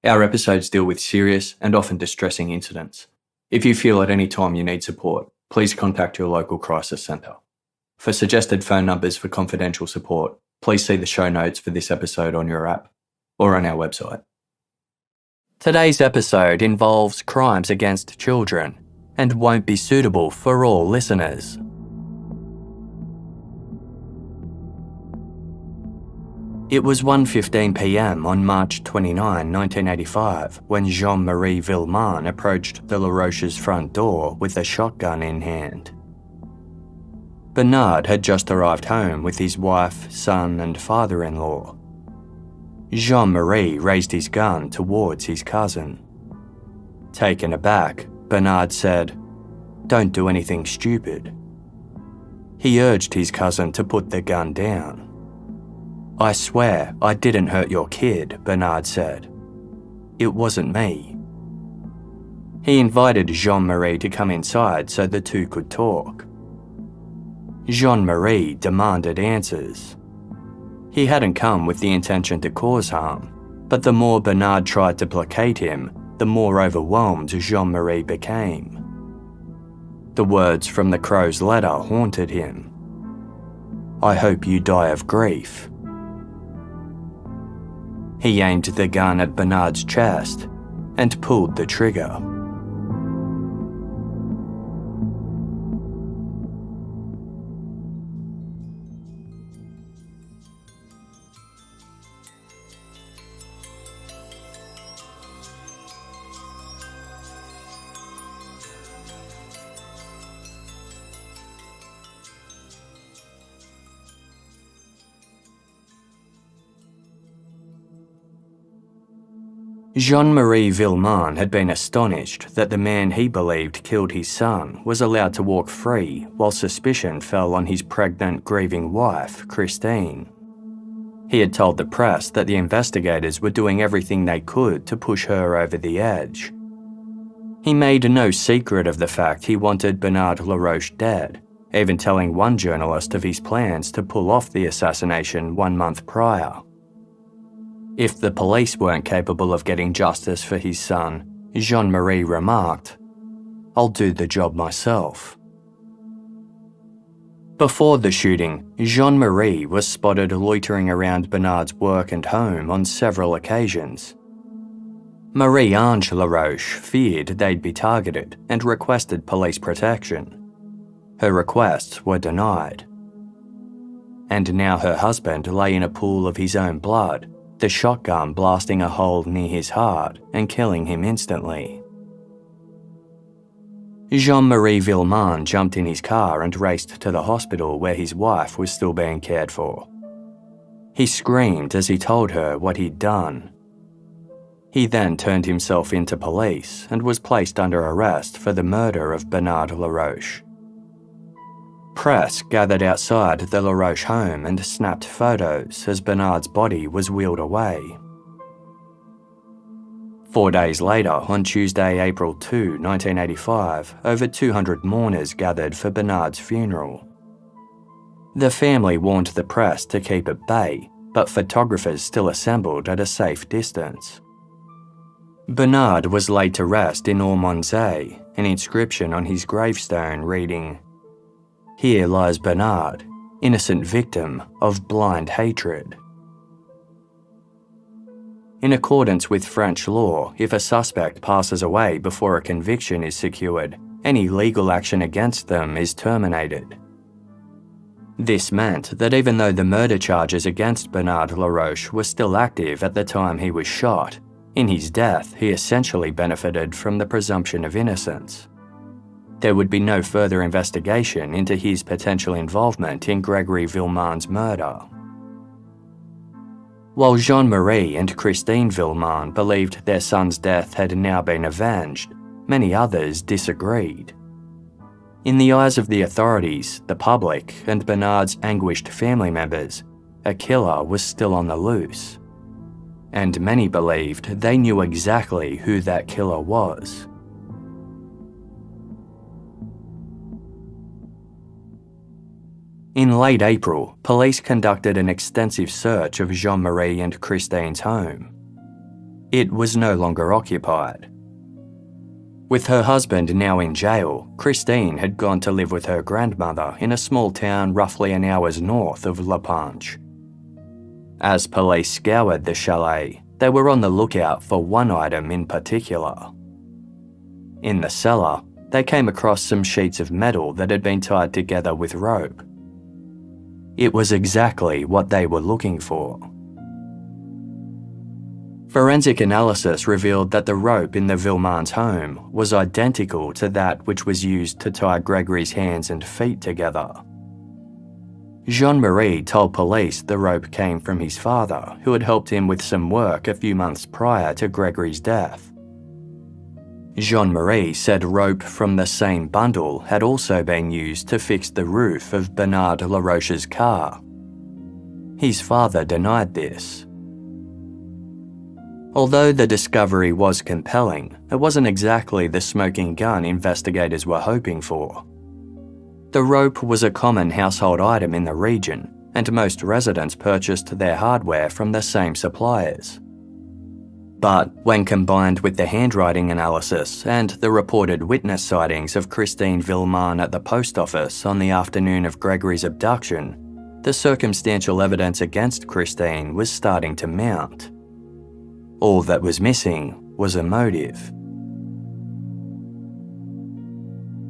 Our episodes deal with serious and often distressing incidents. If you feel at any time you need support, please contact your local crisis centre. For suggested phone numbers for confidential support, please see the show notes for this episode on your app or on our website. Today's episode involves crimes against children and won't be suitable for all listeners. It was 1:15 p.m. on March 29, 1985, when Jean-Marie Villemin approached the LaRoche's front door with a shotgun in hand. Bernard had just arrived home with his wife, son, and father-in-law. Jean-Marie raised his gun towards his cousin. Taken aback, Bernard said, "Don't do anything stupid." He urged his cousin to put the gun down. "I swear I didn't hurt your kid," Bernard said. "It wasn't me." He invited Jean-Marie to come inside so the two could talk. Jean-Marie demanded answers. He hadn't come with the intention to cause harm, but the more Bernard tried to placate him, the more overwhelmed Jean-Marie became. The words from the crow's letter haunted him. "I hope you die of grief." He aimed the gun at Bernard's chest and pulled the trigger. Jean-Marie Villemin had been astonished that the man he believed killed his son was allowed to walk free while suspicion fell on his pregnant, grieving wife, Christine. He had told the press that the investigators were doing everything they could to push her over the edge. He made no secret of the fact he wanted Bernard LaRoche dead, even telling one journalist of his plans to pull off the assassination 1 month prior. If the police weren't capable of getting justice for his son, Jean-Marie remarked, "I'll do the job myself." Before the shooting, Jean-Marie was spotted loitering around Bernard's work and home on several occasions. Marie-Ange LaRoche feared they'd be targeted and requested police protection. Her requests were denied. And now her husband lay in a pool of his own blood, the shotgun blasting a hole near his heart and killing him instantly. Jean-Marie Villemin jumped in his car and raced to the hospital where his wife was still being cared for. He screamed as he told her what he'd done. He then turned himself into police and was placed under arrest for the murder of Bernard LaRoche. Press gathered outside the LaRoche home and snapped photos as Bernard's body was wheeled away. 4 days later, on Tuesday, April 2, 1985, over 200 mourners gathered for Bernard's funeral. The family warned the press to keep at bay, but photographers still assembled at a safe distance. Bernard was laid to rest in Ormondsay, an inscription on his gravestone reading, "Here lies Bernard, innocent victim of blind hatred." In accordance with French law, if a suspect passes away before a conviction is secured, any legal action against them is terminated. This meant that even though the murder charges against Bernard LaRoche were still active at the time he was shot, in his death he essentially benefited from the presumption of innocence. There would be no further investigation into his potential involvement in Grégory Villemin's murder. While Jean-Marie and Christine Villemin believed their son's death had now been avenged, many others disagreed. In the eyes of the authorities, the public, and Bernard's anguished family members, a killer was still on the loose. And many believed they knew exactly who that killer was. In late April, police conducted an extensive search of Jean-Marie and Christine's home. It was no longer occupied. With her husband now in jail, Christine had gone to live with her grandmother in a small town roughly an hour's north of La Panche. As police scoured the chalet, they were on the lookout for one item in particular. In the cellar, they came across some sheets of metal that had been tied together with rope. It was exactly what they were looking for. Forensic analysis revealed that the rope in the Villemins' home was identical to that which was used to tie Gregory's hands and feet together. JeanMarie told police the rope came from his father, who had helped him with some work a few months prior to Gregory's death. JeanMarie said rope from the same bundle had also been used to fix the roof of Bernard Laroche's car. His father denied this. Although the discovery was compelling, it wasn't exactly the smoking gun investigators were hoping for. The rope was a common household item in the region, and most residents purchased their hardware from the same suppliers. But when combined with the handwriting analysis and the reported witness sightings of Christine Villemin at the post office on the afternoon of Gregory's abduction, the circumstantial evidence against Christine was starting to mount. All that was missing was a motive.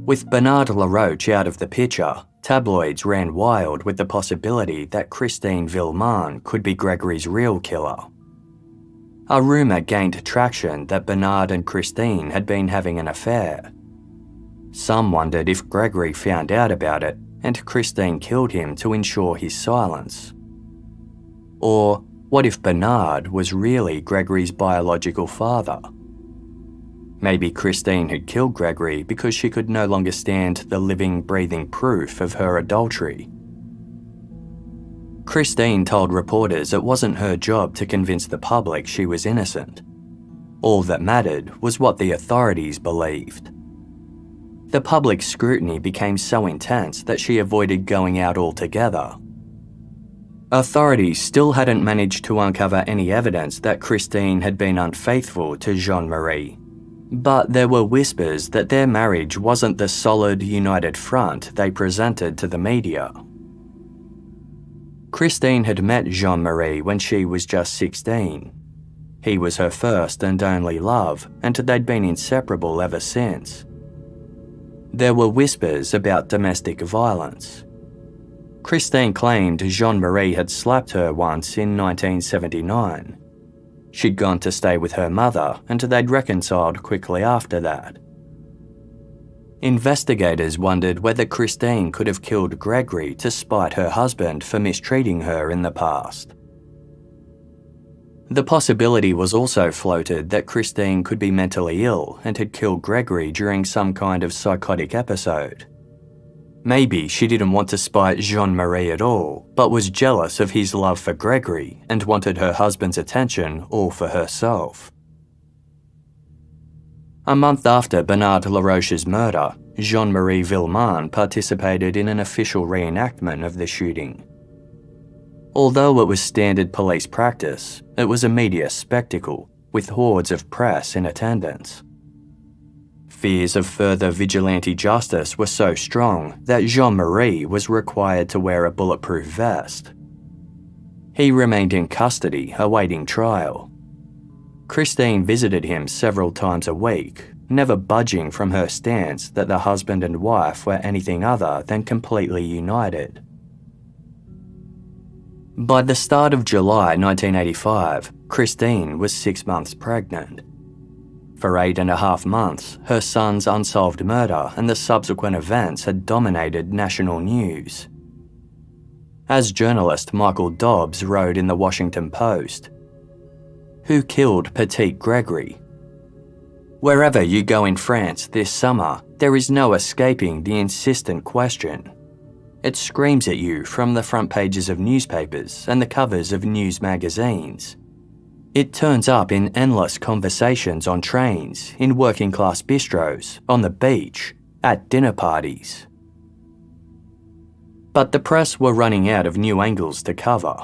With Bernard Laroche out of the picture, tabloids ran wild with the possibility that Christine Villemin could be Gregory's real killer. A rumour gained traction that Bernard and Christine had been having an affair. Some wondered if Gregory found out about it and Christine killed him to ensure his silence. Or what if Bernard was really Gregory's biological father? Maybe Christine had killed Gregory because she could no longer stand the living, breathing proof of her adultery. Christine told reporters it wasn't her job to convince the public she was innocent. All that mattered was what the authorities believed. The public scrutiny became so intense that she avoided going out altogether. Authorities still hadn't managed to uncover any evidence that Christine had been unfaithful to Jean-Marie, but there were whispers that their marriage wasn't the solid, united front they presented to the media. Christine had met Jean-Marie when she was just 16. He was her first and only love, and they'd been inseparable ever since. There were whispers about domestic violence. Christine claimed Jean-Marie had slapped her once in 1979. She'd gone to stay with her mother, and they'd reconciled quickly after that. Investigators wondered whether Christine could have killed Gregory to spite her husband for mistreating her in the past. The possibility was also floated that Christine could be mentally ill and had killed Gregory during some kind of psychotic episode. Maybe she didn't want to spite Jean-Marie at all, but was jealous of his love for Gregory and wanted her husband's attention all for herself. A month after Bernard Laroche's murder, Jean-Marie Villemin participated in an official reenactment of the shooting. Although it was standard police practice, it was a media spectacle, with hordes of press in attendance. Fears of further vigilante justice were so strong that Jean-Marie was required to wear a bulletproof vest. He remained in custody, awaiting trial. Christine visited him several times a week, never budging from her stance that the husband and wife were anything other than completely united. By the start of July 1985, Christine was 6 months pregnant. For 8.5 months, her son's unsolved murder and the subsequent events had dominated national news. As journalist Michael Dobbs wrote in the Washington Post, "Who killed Petit Gregory? Wherever you go in France this summer, there is no escaping the insistent question. It screams at you from the front pages of newspapers and the covers of news magazines. It turns up in endless conversations on trains, in working-class bistros, on the beach, at dinner parties." But the press were running out of new angles to cover.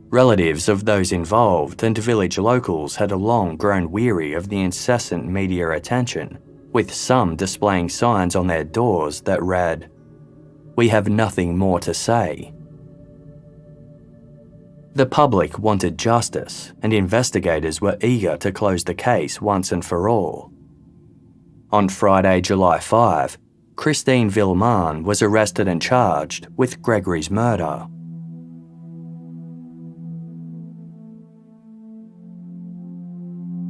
Relatives of those involved and village locals had long grown weary of the incessant media attention, with some displaying signs on their doors that read, "We have nothing more to say." The public wanted justice, and investigators were eager to close the case once and for all. On Friday, July 5, Christine Villemin was arrested and charged with Gregory's murder.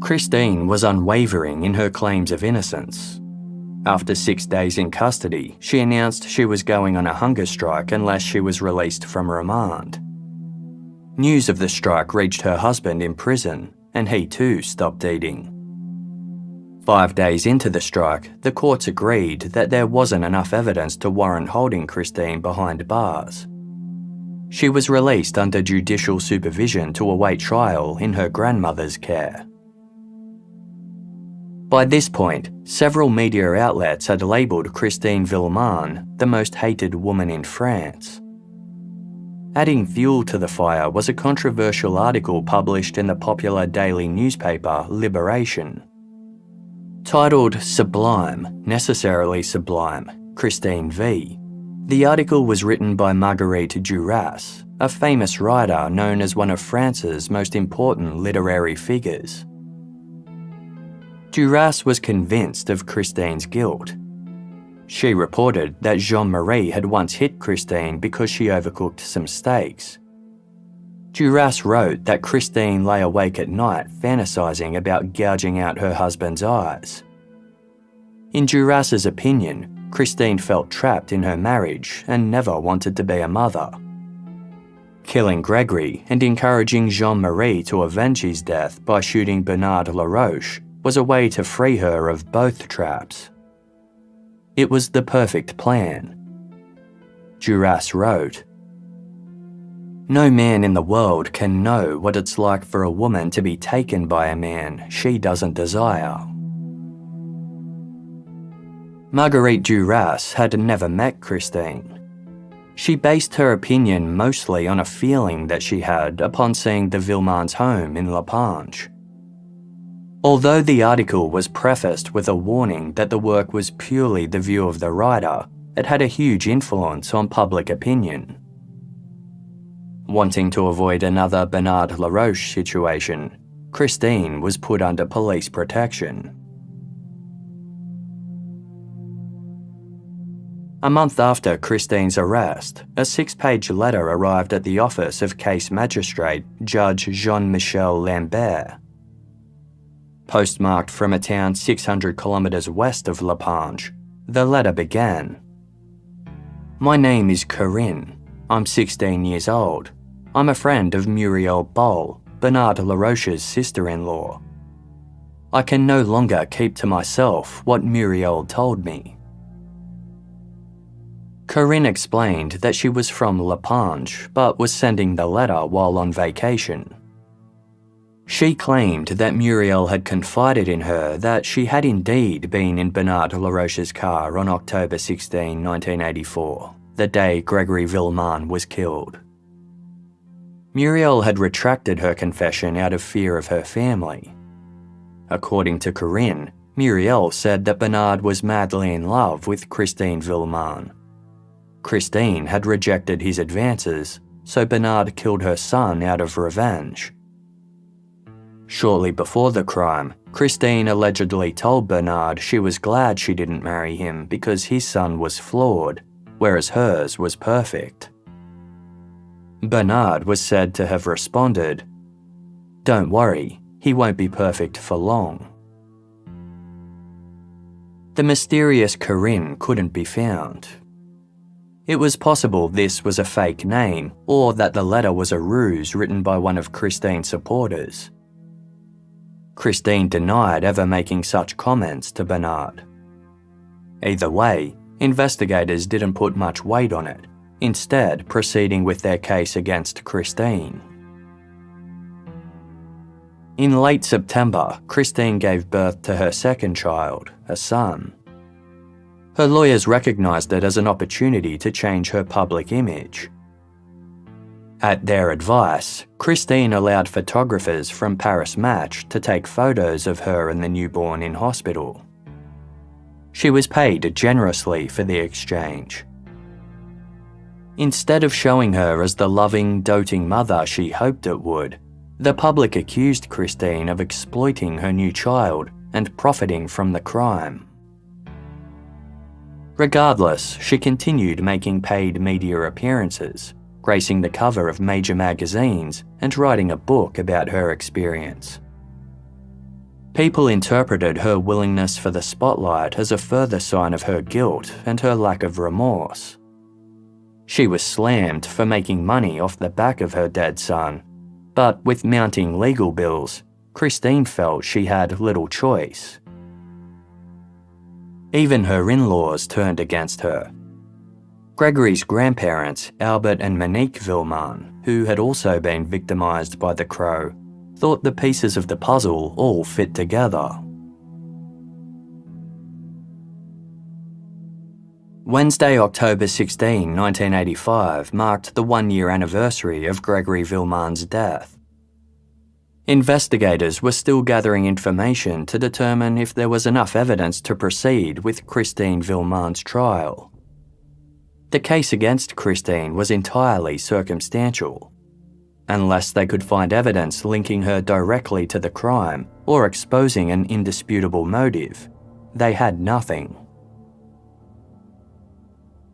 Christine was unwavering in her claims of innocence. After 6 days in custody, she announced she was going on a hunger strike unless she was released from remand. News of the strike reached her husband in prison, and he too stopped eating. 5 days into the strike, the courts agreed that there wasn't enough evidence to warrant holding Christine behind bars. She was released under judicial supervision to await trial in her grandmother's care. By this point, several media outlets had labelled Christine Villemin the most hated woman in France. Adding fuel to the fire was a controversial article published in the popular daily newspaper Narration. Titled "Sublime, Necessarily Sublime, Christine V." The article was written by Marguerite Duras, a famous writer known as one of France's most important literary figures. Duras was convinced of Christine's guilt. She reported that JeanMarie had once hit Christine because she overcooked some steaks. Duras wrote that Christine lay awake at night fantasizing about gouging out her husband's eyes. In Duras's opinion, Christine felt trapped in her marriage and never wanted to be a mother. Killing Gregory and encouraging Jean-Marie to avenge his death by shooting Bernard Laroche was a way to free her of both traps. It was the perfect plan. Duras wrote, "No man in the world can know what it's like for a woman to be taken by a man she doesn't desire." Marguerite Duras had never met Christine. She based her opinion mostly on a feeling that she had upon seeing the Villemins' home in La Panche. Although the article was prefaced with a warning that the work was purely the view of the writer, it had a huge influence on public opinion. Wanting to avoid another Bernard Laroche situation, Christine was put under police protection. A month after Christine's arrest, a 6-page letter arrived at the office of case magistrate Judge Jean-Michel Lambert. Postmarked from a town 600 kilometres west of La Panche, the letter began, "My name is Corinne. I'm 16 years old. I'm a friend of Muriel Boll, Bernard Laroche's sister-in-law. I can no longer keep to myself what Muriel told me." Corinne explained that she was from La Panche but was sending the letter while on vacation. She claimed that Muriel had confided in her that she had indeed been in Bernard Laroche's car on October 16, 1984, the day Grégory Villemin was killed. Muriel had retracted her confession out of fear of her family. According to Corinne, Muriel said that Bernard was madly in love with Christine Villemin. Christine had rejected his advances, so Bernard killed her son out of revenge. Shortly before the crime, Christine allegedly told Bernard she was glad she didn't marry him because his son was flawed, whereas hers was perfect. Bernard was said to have responded, "Don't worry, he won't be perfect for long." The mysterious Corinne couldn't be found. It was possible this was a fake name or that the letter was a ruse written by one of Christine's supporters. Christine denied ever making such comments to Bernard. Either way, investigators didn't put much weight on it, instead proceeding with their case against Christine. In late September, Christine gave birth to her second child, a son. Her lawyers recognised it as an opportunity to change her public image. At their advice, Christine allowed photographers from Paris Match to take photos of her and the newborn in hospital. She was paid generously for the exchange. Instead of showing her as the loving, doting mother she hoped it would, the public accused Christine of exploiting her new child and profiting from the crime. Regardless, she continued making paid media appearances, gracing the cover of major magazines and writing a book about her experience. People interpreted her willingness for the spotlight as a further sign of her guilt and her lack of remorse. She was slammed for making money off the back of her dead son, but with mounting legal bills, Christine felt she had little choice. Even her in-laws turned against her. Gregory's grandparents, Albert and Monique Villemin, who had also been victimised by the Crow, thought the pieces of the puzzle all fit together. Wednesday, October 16, 1985 marked the one-year anniversary of Grégory Villemin's death. Investigators were still gathering information to determine if there was enough evidence to proceed with Christine Villemin's trial. The case against Christine was entirely circumstantial. Unless they could find evidence linking her directly to the crime or exposing an indisputable motive, they had nothing.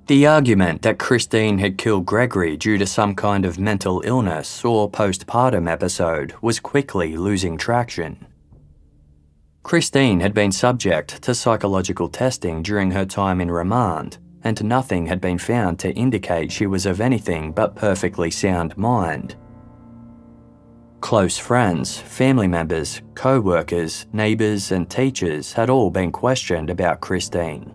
The argument that Christine had killed Gregory due to some kind of mental illness or postpartum episode was quickly losing traction. Christine had been subject to psychological testing during her time in remand, and nothing had been found to indicate she was of anything but perfectly sound mind. Close friends, family members, co-workers, neighbours and teachers had all been questioned about Christine.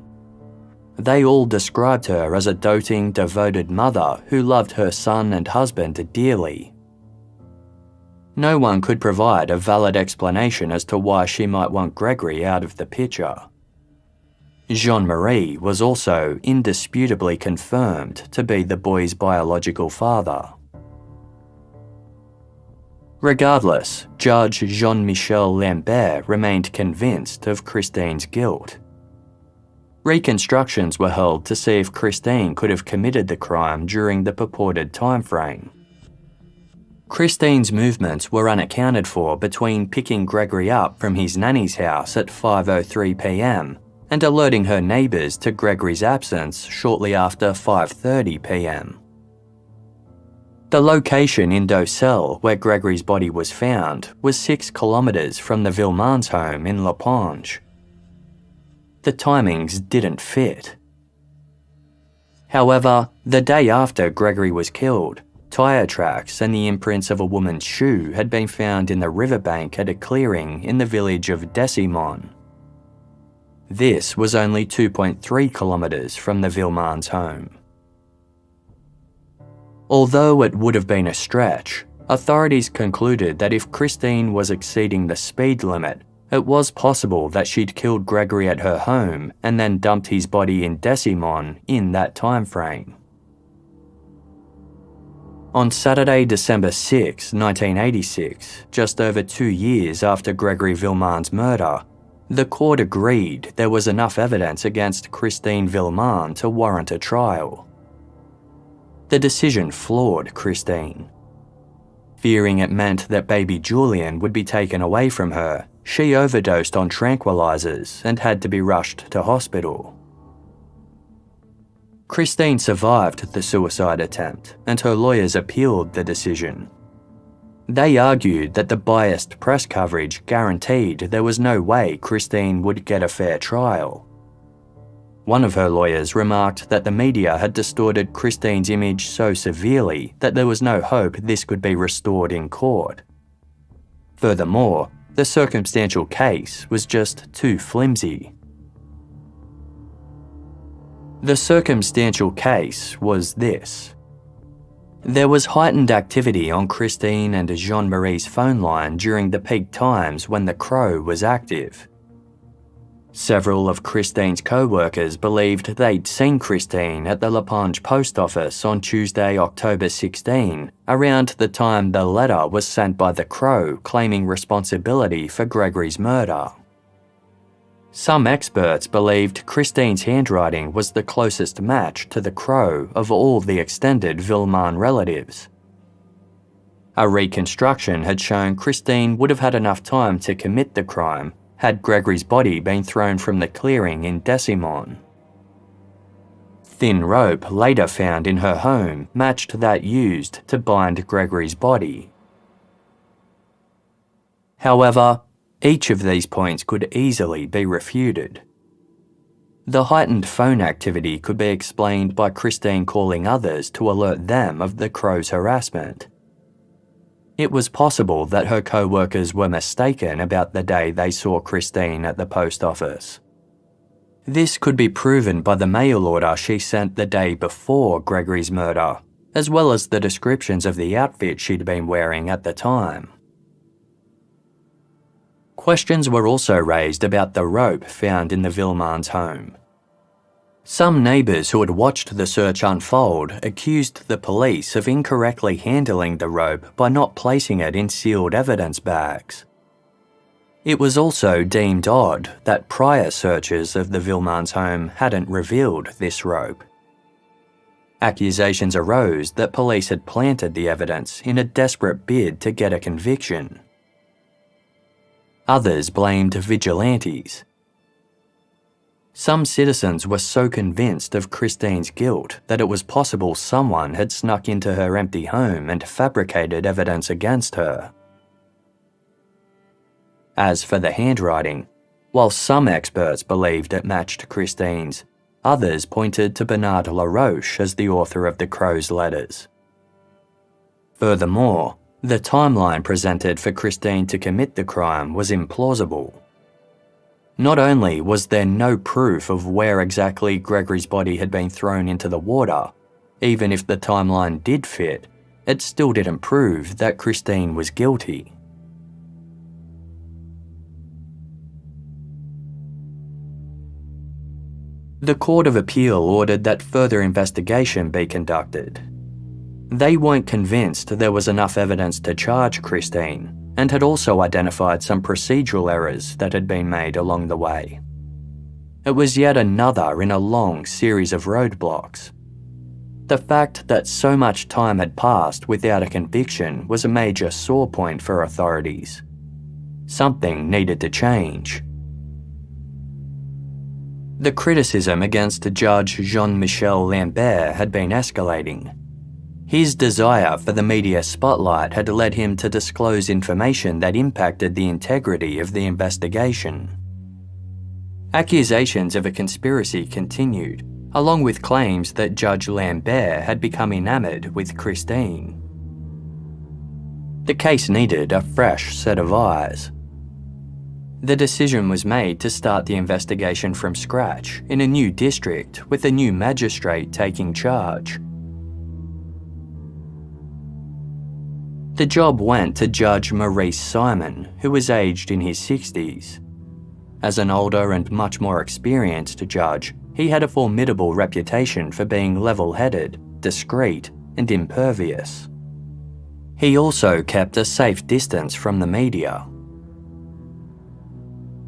They all described her as a doting, devoted mother who loved her son and husband dearly. No one could provide a valid explanation as to why she might want Gregory out of the picture. JeanMarie was also indisputably confirmed to be the boy's biological father. Regardless, Judge Jean-Michel Lambert remained convinced of Christine's guilt. Reconstructions were held to see if Christine could have committed the crime during the purported timeframe. Christine's movements were unaccounted for between picking Gregory up from his nanny's house at 5:03 p.m. and alerting her neighbours to Gregory's absence shortly after 5:30 p.m. The location in Docelle where Gregory's body was found was 6 kilometres from the Villemins' home in La Ponge. The timings didn't fit. However, the day after Gregory was killed, tyre tracks and the imprints of a woman's shoe had been found in the riverbank at a clearing in the village of Desimon. This was only 2.3 kilometres from the Villemins' home. Although it would have been a stretch, authorities concluded that if Christine was exceeding the speed limit, it was possible that she'd killed Gregory at her home and then dumped his body in Desimon in that time frame. On Saturday, December 6, 1986, just over 2 years after Grégory Villemin's murder, the court agreed there was enough evidence against Christine Villemin to warrant a trial. The decision floored Christine. Fearing it meant that baby Julian would be taken away from her, she overdosed on tranquilizers and had to be rushed to hospital. Christine survived the suicide attempt, and her lawyers appealed the decision. They argued that the biased press coverage guaranteed there was no way Christine would get a fair trial. One of her lawyers remarked that the media had distorted Christine's image so severely that there was no hope this could be restored in court. Furthermore, the circumstantial case was just too flimsy. The circumstantial case was this. There was heightened activity on Christine and JeanMarie's phone line during the peak times when the Crow was active. Several of Christine's co-workers believed they'd seen Christine at the La Ponge post office on Tuesday, October 16, around the time the letter was sent by the Crow claiming responsibility for Gregory's murder. Some experts believed Christine's handwriting was the closest match to the Crow of all the extended Villemin relatives. A reconstruction had shown Christine would have had enough time to commit the crime had Gregory's body been thrown from the clearing in Desimon. Thin rope later found in her home matched that used to bind Gregory's body. However, each of these points could easily be refuted. The heightened phone activity could be explained by Christine calling others to alert them of the Crow's harassment. It was possible that her co-workers were mistaken about the day they saw Christine at the post office. This could be proven by the mail order she sent the day before Gregory's murder, as well as the descriptions of the outfit she'd been wearing at the time. Questions were also raised about the rope found in the Villemins' home. Some neighbours who had watched the search unfold accused the police of incorrectly handling the rope by not placing it in sealed evidence bags. It was also deemed odd that prior searches of the Villemins' home hadn't revealed this rope. Accusations arose that police had planted the evidence in a desperate bid to get a conviction. Others blamed vigilantes. Some citizens were so convinced of Christine's guilt that it was possible someone had snuck into her empty home and fabricated evidence against her. As for the handwriting, while some experts believed it matched Christine's, others pointed to Bernard Laroche as the author of the Crow's letters. Furthermore, the timeline presented for Christine to commit the crime was implausible. Not only was there no proof of where exactly Gregory's body had been thrown into the water, even if the timeline did fit, it still didn't prove that Christine was guilty. The Court of Appeal ordered that further investigation be conducted. They weren't convinced there was enough evidence to charge Christine, and had also identified some procedural errors that had been made along the way. It was yet another in a long series of roadblocks. The fact that so much time had passed without a conviction was a major sore point for authorities. Something needed to change. The criticism against Judge Jean-Michel Lambert had been escalating. His desire for the media spotlight had led him to disclose information that impacted the integrity of the investigation. Accusations of a conspiracy continued, along with claims that Judge Lambert had become enamored with Christine. The case needed a fresh set of eyes. The decision was made to start the investigation from scratch in a new district with a new magistrate taking charge. The job went to Judge Maurice Simon, who was aged in his 60s. As an older and much more experienced judge, he had a formidable reputation for being level-headed, discreet, and impervious. He also kept a safe distance from the media.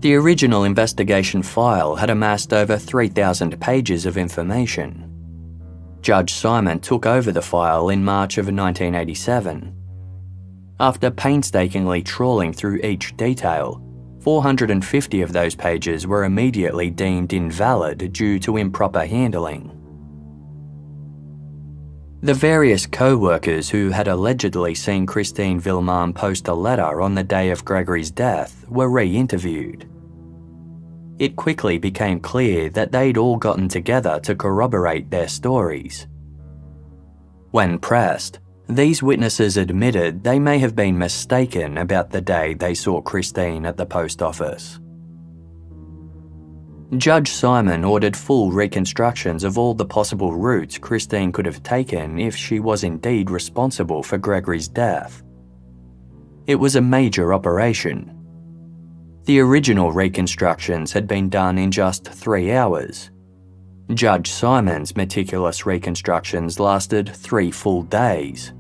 The original investigation file had amassed over 3,000 pages of information. Judge Simon took over the file in March of 1987. After painstakingly trawling through each detail, 450 of those pages were immediately deemed invalid due to improper handling. The various co-workers who had allegedly seen Christine Villemin post a letter on the day of Gregory's death were re-interviewed. It quickly became clear that they'd all gotten together to corroborate their stories. When pressed, these witnesses admitted they may have been mistaken about the day they saw Christine at the post office. Judge Simon ordered full reconstructions of all the possible routes Christine could have taken if she was indeed responsible for Gregory's death. It was a major operation. The original reconstructions had been done in just 3 hours. Judge Simon's meticulous reconstructions lasted 3 full days.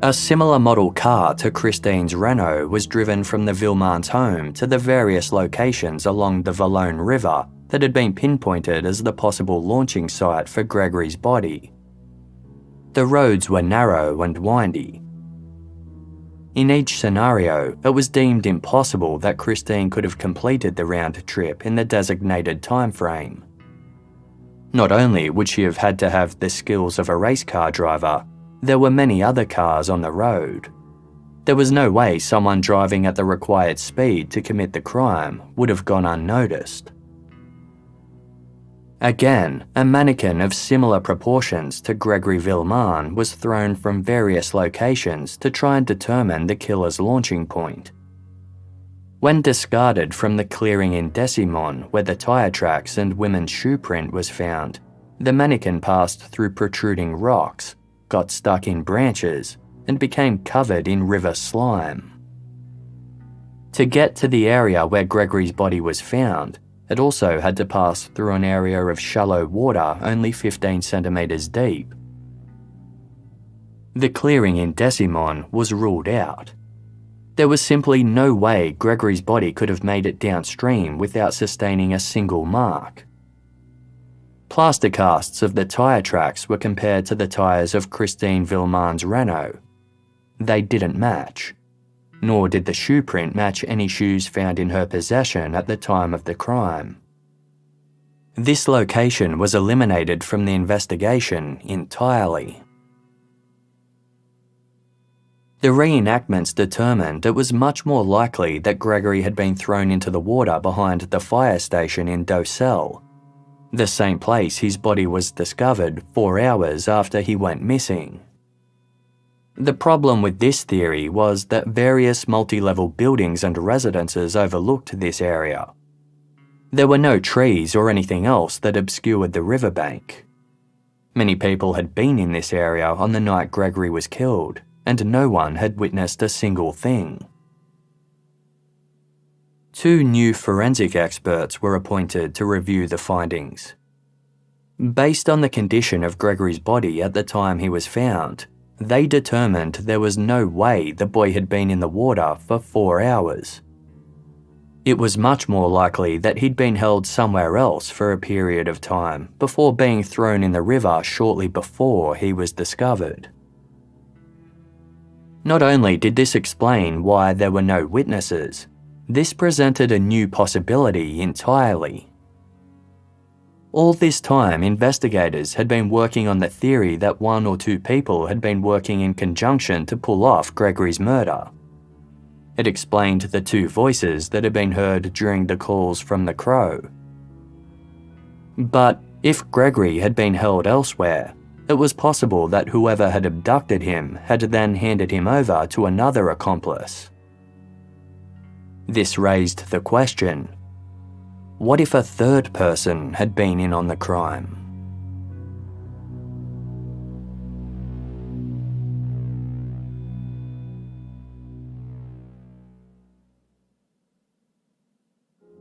A similar model car to Christine's Renault was driven from the Villemins' home to the various locations along the Valone River that had been pinpointed as the possible launching site for Gregory's body. The roads were narrow and windy. In each scenario, it was deemed impossible that Christine could have completed the round trip in the designated time frame. Not only would she have had to have the skills of a race car driver, there were many other cars on the road. There was no way someone driving at the required speed to commit the crime would have gone unnoticed. Again, a mannequin of similar proportions to Grégory Villemin was thrown from various locations to try and determine the killer's launching point. When discarded from the clearing in Décimon where the tyre tracks and women's shoe print was found, the mannequin passed through protruding rocks, got stuck in branches, and became covered in river slime. To get to the area where Gregory's body was found, it also had to pass through an area of shallow water only 15 centimetres deep. The clearing in Décimon was ruled out. There was simply no way Gregory's body could have made it downstream without sustaining a single mark. Plaster casts of the tyre tracks were compared to the tyres of Christine Villemin's Renault. They didn't match, nor did the shoe print match any shoes found in her possession at the time of the crime. This location was eliminated from the investigation entirely. The reenactments determined it was much more likely that Gregory had been thrown into the water behind the fire station in Docelle, the same place his body was discovered 4 hours after he went missing. The problem with this theory was that various multi-level buildings and residences overlooked this area. There were no trees or anything else that obscured the riverbank. Many people had been in this area on the night Gregory was killed, and no one had witnessed a single thing. 2 new forensic experts were appointed to review the findings. Based on the condition of Gregory's body at the time he was found, they determined there was no way the boy had been in the water for 4 hours. It was much more likely that he'd been held somewhere else for a period of time before being thrown in the river shortly before he was discovered. Not only did this explain why there were no witnesses, this presented a new possibility entirely. All this time, investigators had been working on the theory that 1 or 2 people had been working in conjunction to pull off Gregory's murder. It explained the 2 voices that had been heard during the calls from the Crow. But if Gregory had been held elsewhere, it was possible that whoever had abducted him had then handed him over to another accomplice. This raised the question: what if a third person had been in on the crime?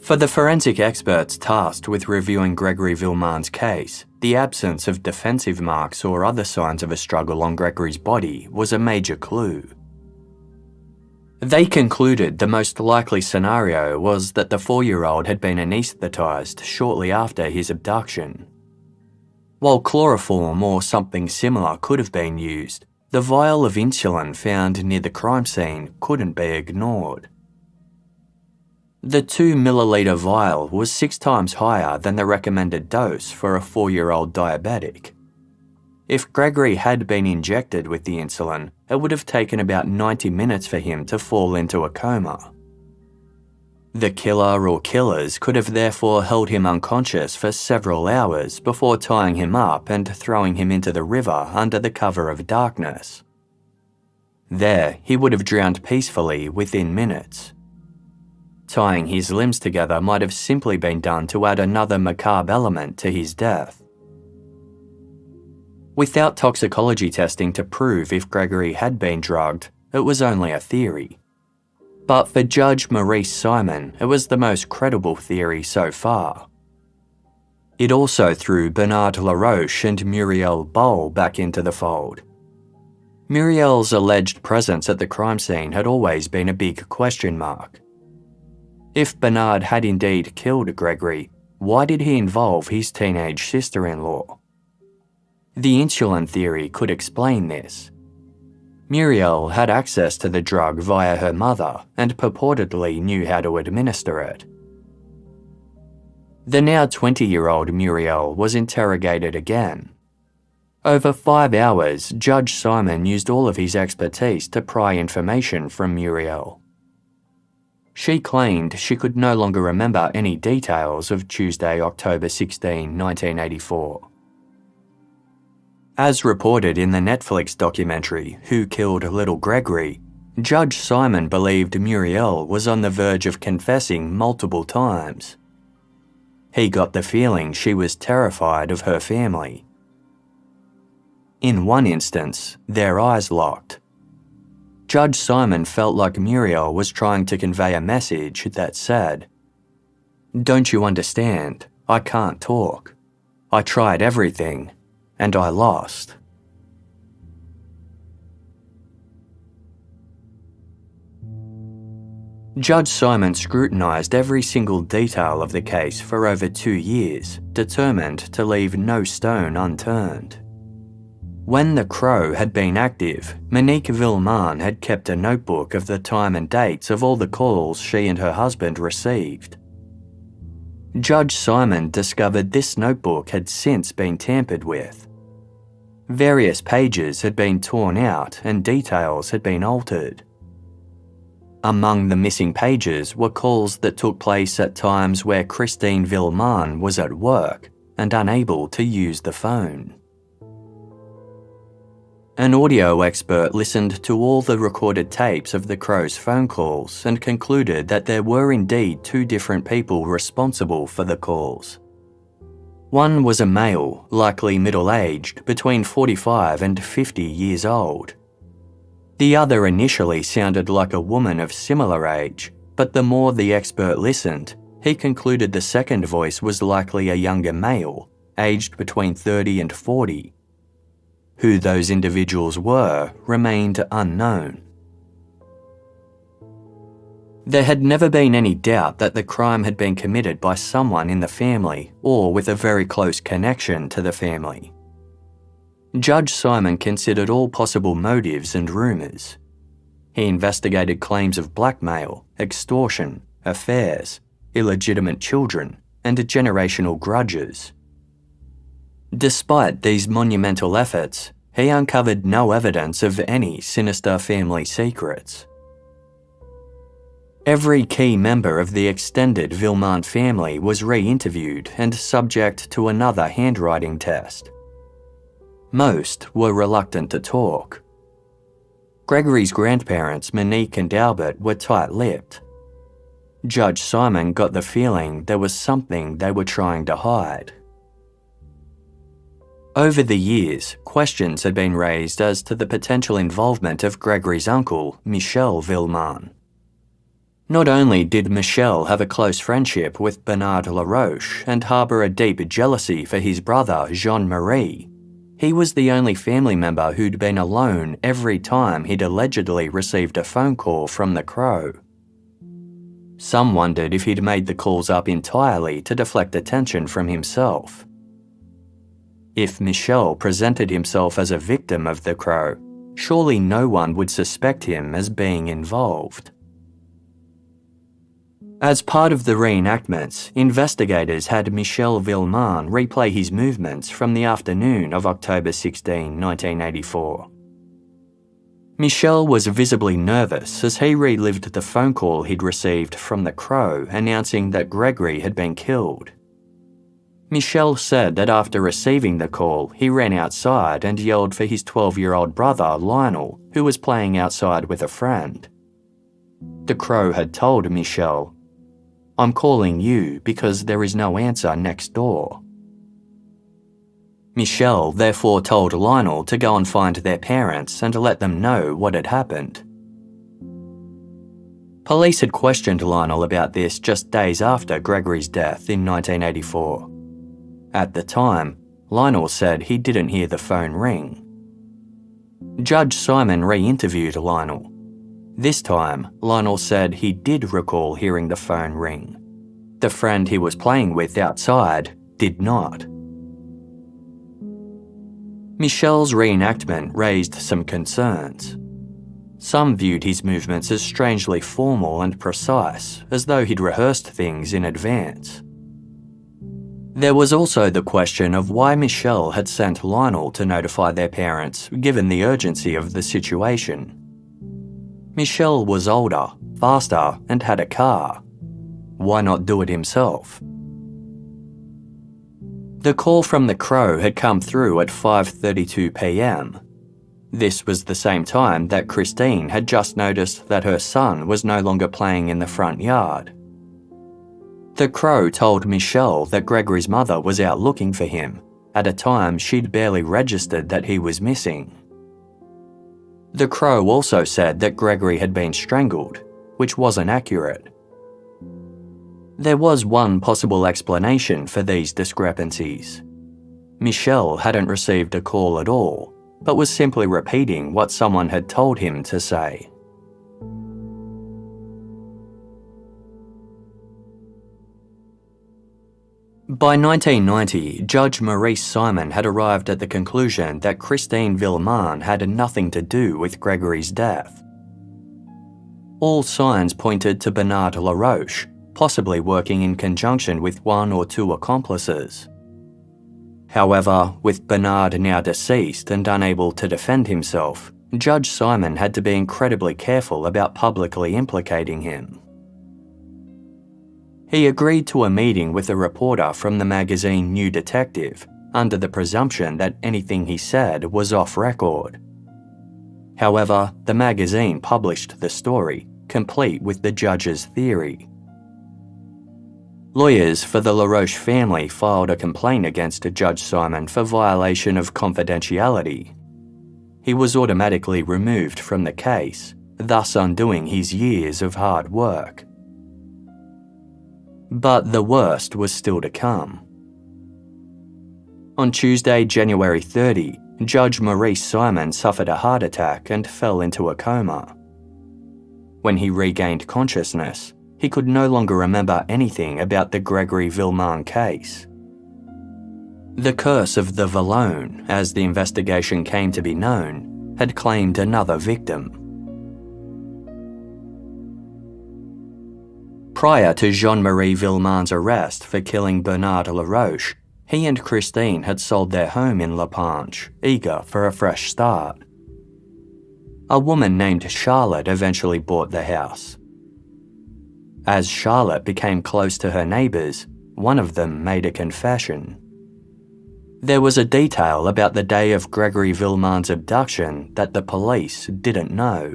For the forensic experts tasked with reviewing Grégory Villemin's case, the absence of defensive marks or other signs of a struggle on Gregory's body was a major clue. They concluded the most likely scenario was that the 4-year-old had been anaesthetised shortly after his abduction. While chloroform or something similar could have been used, the vial of insulin found near the crime scene couldn't be ignored. The 2 milliliter vial was 6 times higher than the recommended dose for a 4-year-old diabetic. If Gregory had been injected with the insulin, it would have taken about 90 minutes for him to fall into a coma. The killer or killers could have therefore held him unconscious for several hours before tying him up and throwing him into the river under the cover of darkness. There, he would have drowned peacefully within minutes. Tying his limbs together might have simply been done to add another macabre element to his death. Without toxicology testing to prove if Gregory had been drugged, it was only a theory. But for Judge Maurice Simon, it was the most credible theory so far. It also threw Bernard Laroche and Muriel Boll back into the fold. Muriel's alleged presence at the crime scene had always been a big question mark. If Bernard had indeed killed Gregory, why did he involve his teenage sister-in-law? The insulin theory could explain this. Muriel had access to the drug via her mother and purportedly knew how to administer it. The now 20-year-old Muriel was interrogated again. Over 5 hours, Judge Simon used all of his expertise to pry information from Muriel. She claimed she could no longer remember any details of Tuesday, October 16, 1984. As reported in the Netflix documentary Who Killed Little Gregory, Judge Simon believed Muriel was on the verge of confessing multiple times. He got the feeling she was terrified of her family. In one instance, their eyes locked. Judge Simon felt like Muriel was trying to convey a message that said, "Don't you understand? I can't talk. I tried everything, and I lost." Judge Simon scrutinised every single detail of the case for over 2 years, determined to leave no stone unturned. When the Crow had been active, Monique Villemin had kept a notebook of the time and dates of all the calls she and her husband received. Judge Simon discovered this notebook had since been tampered with. Various pages had been torn out and details had been altered. Among the missing pages were calls that took place at times where Christine Villemin was at work and unable to use the phone. An audio expert listened to all the recorded tapes of the Crow's phone calls and concluded that there were indeed 2 different people responsible for the calls. One was a male, likely middle-aged, between 45 and 50 years old. The other initially sounded like a woman of similar age, but the more the expert listened, he concluded the second voice was likely a younger male, aged between 30 and 40. Who those individuals were remained unknown. There had never been any doubt that the crime had been committed by someone in the family or with a very close connection to the family. Judge Simon considered all possible motives and rumours. He investigated claims of blackmail, extortion, affairs, illegitimate children, and generational grudges. Despite these monumental efforts, he uncovered no evidence of any sinister family secrets. Every key member of the extended Villemin family was re-interviewed and subject to another handwriting test. Most were reluctant to talk. Gregory's grandparents, Monique and Albert, were tight-lipped. Judge Simon got the feeling there was something they were trying to hide. Over the years, questions had been raised as to the potential involvement of Gregory's uncle, Michel Villemin. Not only did Michel have a close friendship with Bernard Laroche and harbour a deep jealousy for his brother, Jean-Marie, he was the only family member who'd been alone every time he'd allegedly received a phone call from the Crow. Some wondered if he'd made the calls up entirely to deflect attention from himself. If Michel presented himself as a victim of the Crow, surely no one would suspect him as being involved. As part of the reenactments, investigators had Michel Villemin replay his movements from the afternoon of October 16, 1984. Michel was visibly nervous as he relived the phone call he'd received from the Crow announcing that Gregory had been killed. Michel said that after receiving the call, he ran outside and yelled for his 12-year-old brother, Lionel, who was playing outside with a friend. The Crow had told Michel, "I'm calling you because there is no answer next door." Michel therefore told Lionel to go and find their parents and let them know what had happened. Police had questioned Lionel about this just days after Gregory's death in 1984. At the time, Lionel said he didn't hear the phone ring. Judge Simon re-interviewed Lionel. This time, Lionel said he did recall hearing the phone ring. The friend he was playing with outside did not. Michelle's reenactment raised some concerns. Some viewed his movements as strangely formal and precise, as though he'd rehearsed things in advance. There was also the question of why Michelle had sent Lionel to notify their parents, given the urgency of the situation. Michelle was older, faster, and had a car. Why not do it himself? The call from the Crow had come through at 5:32 p.m. This was the same time that Christine had just noticed that her son was no longer playing in the front yard. The Crow told Michelle that Gregory's mother was out looking for him, at a time she'd barely registered that he was missing. The Crow also said that Gregory had been strangled, which wasn't accurate. There was one possible explanation for these discrepancies. Michelle hadn't received a call at all, but was simply repeating what someone had told him to say. By 1990, Judge Maurice Simon had arrived at the conclusion that Christine Villemin had nothing to do with Gregory's death. All signs pointed to Bernard Laroche, possibly working in conjunction with one or two accomplices. However, with Bernard now deceased and unable to defend himself, Judge Simon had to be incredibly careful about publicly implicating him. He agreed to a meeting with a reporter from the magazine New Detective, under the presumption that anything he said was off record. However, the magazine published the story, complete with the judge's theory. Lawyers for the Laroche family filed a complaint against Judge Simon for violation of confidentiality. He was automatically removed from the case, thus undoing his years of hard work. But the worst was still to come. On Tuesday, January 30, Judge Maurice Simon suffered a heart attack and fell into a coma. When he regained consciousness, he could no longer remember anything about the Grégory Villemin case. The curse of the Vallone, as the investigation came to be known, had claimed another victim. Prior to Jean-Marie Villemin's arrest for killing Bernard Laroche, he and Christine had sold their home in La Panche, eager for a fresh start. A woman named Charlotte eventually bought the house. As Charlotte became close to her neighbours, one of them made a confession. There was a detail about the day of Grégory Villemin's abduction that the police didn't know.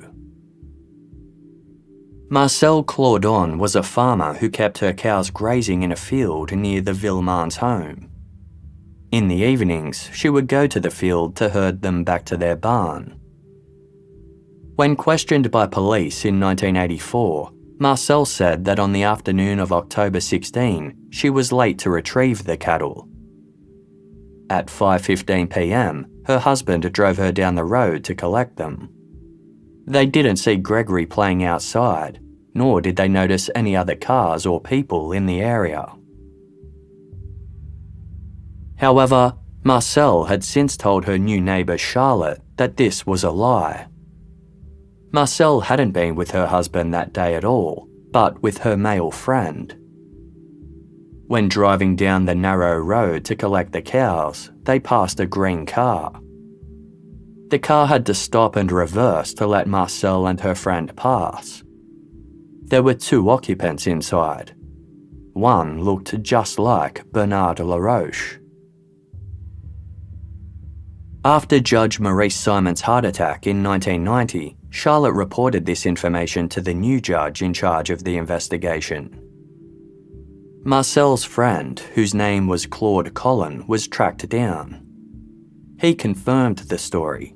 Marcelle Claudon was a farmer who kept her cows grazing in a field near the Villemins' home. In the evenings, she would go to the field to herd them back to their barn. When questioned by police in 1984, Marcelle said that on the afternoon of October 16, she was late to retrieve the cattle. At 5:15 p.m, her husband drove her down the road to collect them. They didn't see Gregory playing outside, nor did they notice any other cars or people in the area. However, Marcelle had since told her new neighbour Charlotte that this was a lie. Marcelle hadn't been with her husband that day at all, but with her male friend. When driving down the narrow road to collect the cows, they passed a green car. The car had to stop and reverse to let Marcelle and her friend pass. There were 2 occupants inside. One looked just like Bernard Laroche. After Judge Maurice Simon's heart attack in 1990, Charlotte reported this information to the new judge in charge of the investigation. Marcelle's friend, whose name was Claude Collin, was tracked down. He confirmed the story.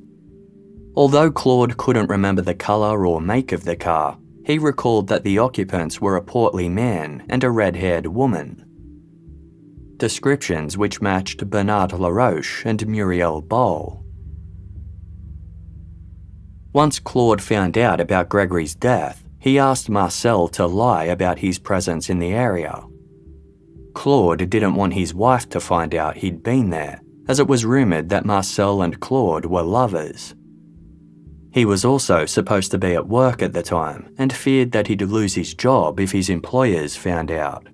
Although Claude couldn't remember the colour or make of the car, he recalled that the occupants were a portly man and a red-haired woman. Descriptions which matched Bernard Laroche and Muriel Boll. Once Claude found out about Gregory's death, he asked Marcel to lie about his presence in the area. Claude didn't want his wife to find out he'd been there, as it was rumoured that Marcel and Claude were lovers. He was also supposed to be at work at the time and feared that he'd lose his job if his employers found out.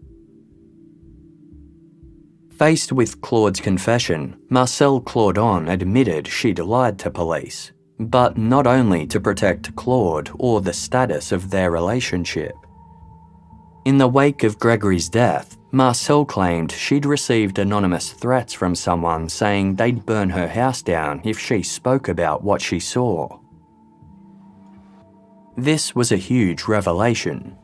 Faced with Claude's confession, Marcel Claudon admitted she'd lied to police, but not only to protect Claude or the status of their relationship. In the wake of Gregory's death, Marcel claimed she'd received anonymous threats from someone saying they'd burn her house down if she spoke about what she saw. This was a huge revelation.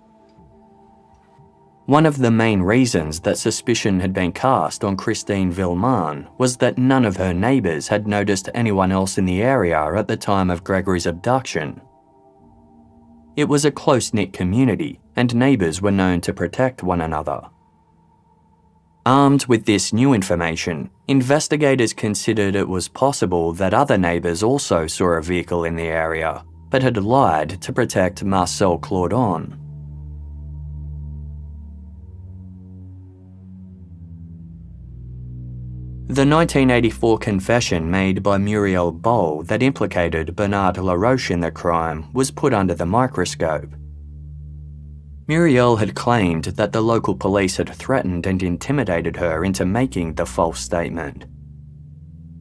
One of the main reasons that suspicion had been cast on Christine Villemin was that none of her neighbours had noticed anyone else in the area at the time of Gregory's abduction. It was a close-knit community, and neighbours were known to protect one another. Armed with this new information, investigators considered it was possible that other neighbours also saw a vehicle in the area, but had lied to protect Marcel Claudon. The 1984 confession made by Muriel Boll that implicated Bernard Laroche in the crime was put under the microscope. Muriel had claimed that the local police had threatened and intimidated her into making the false statement.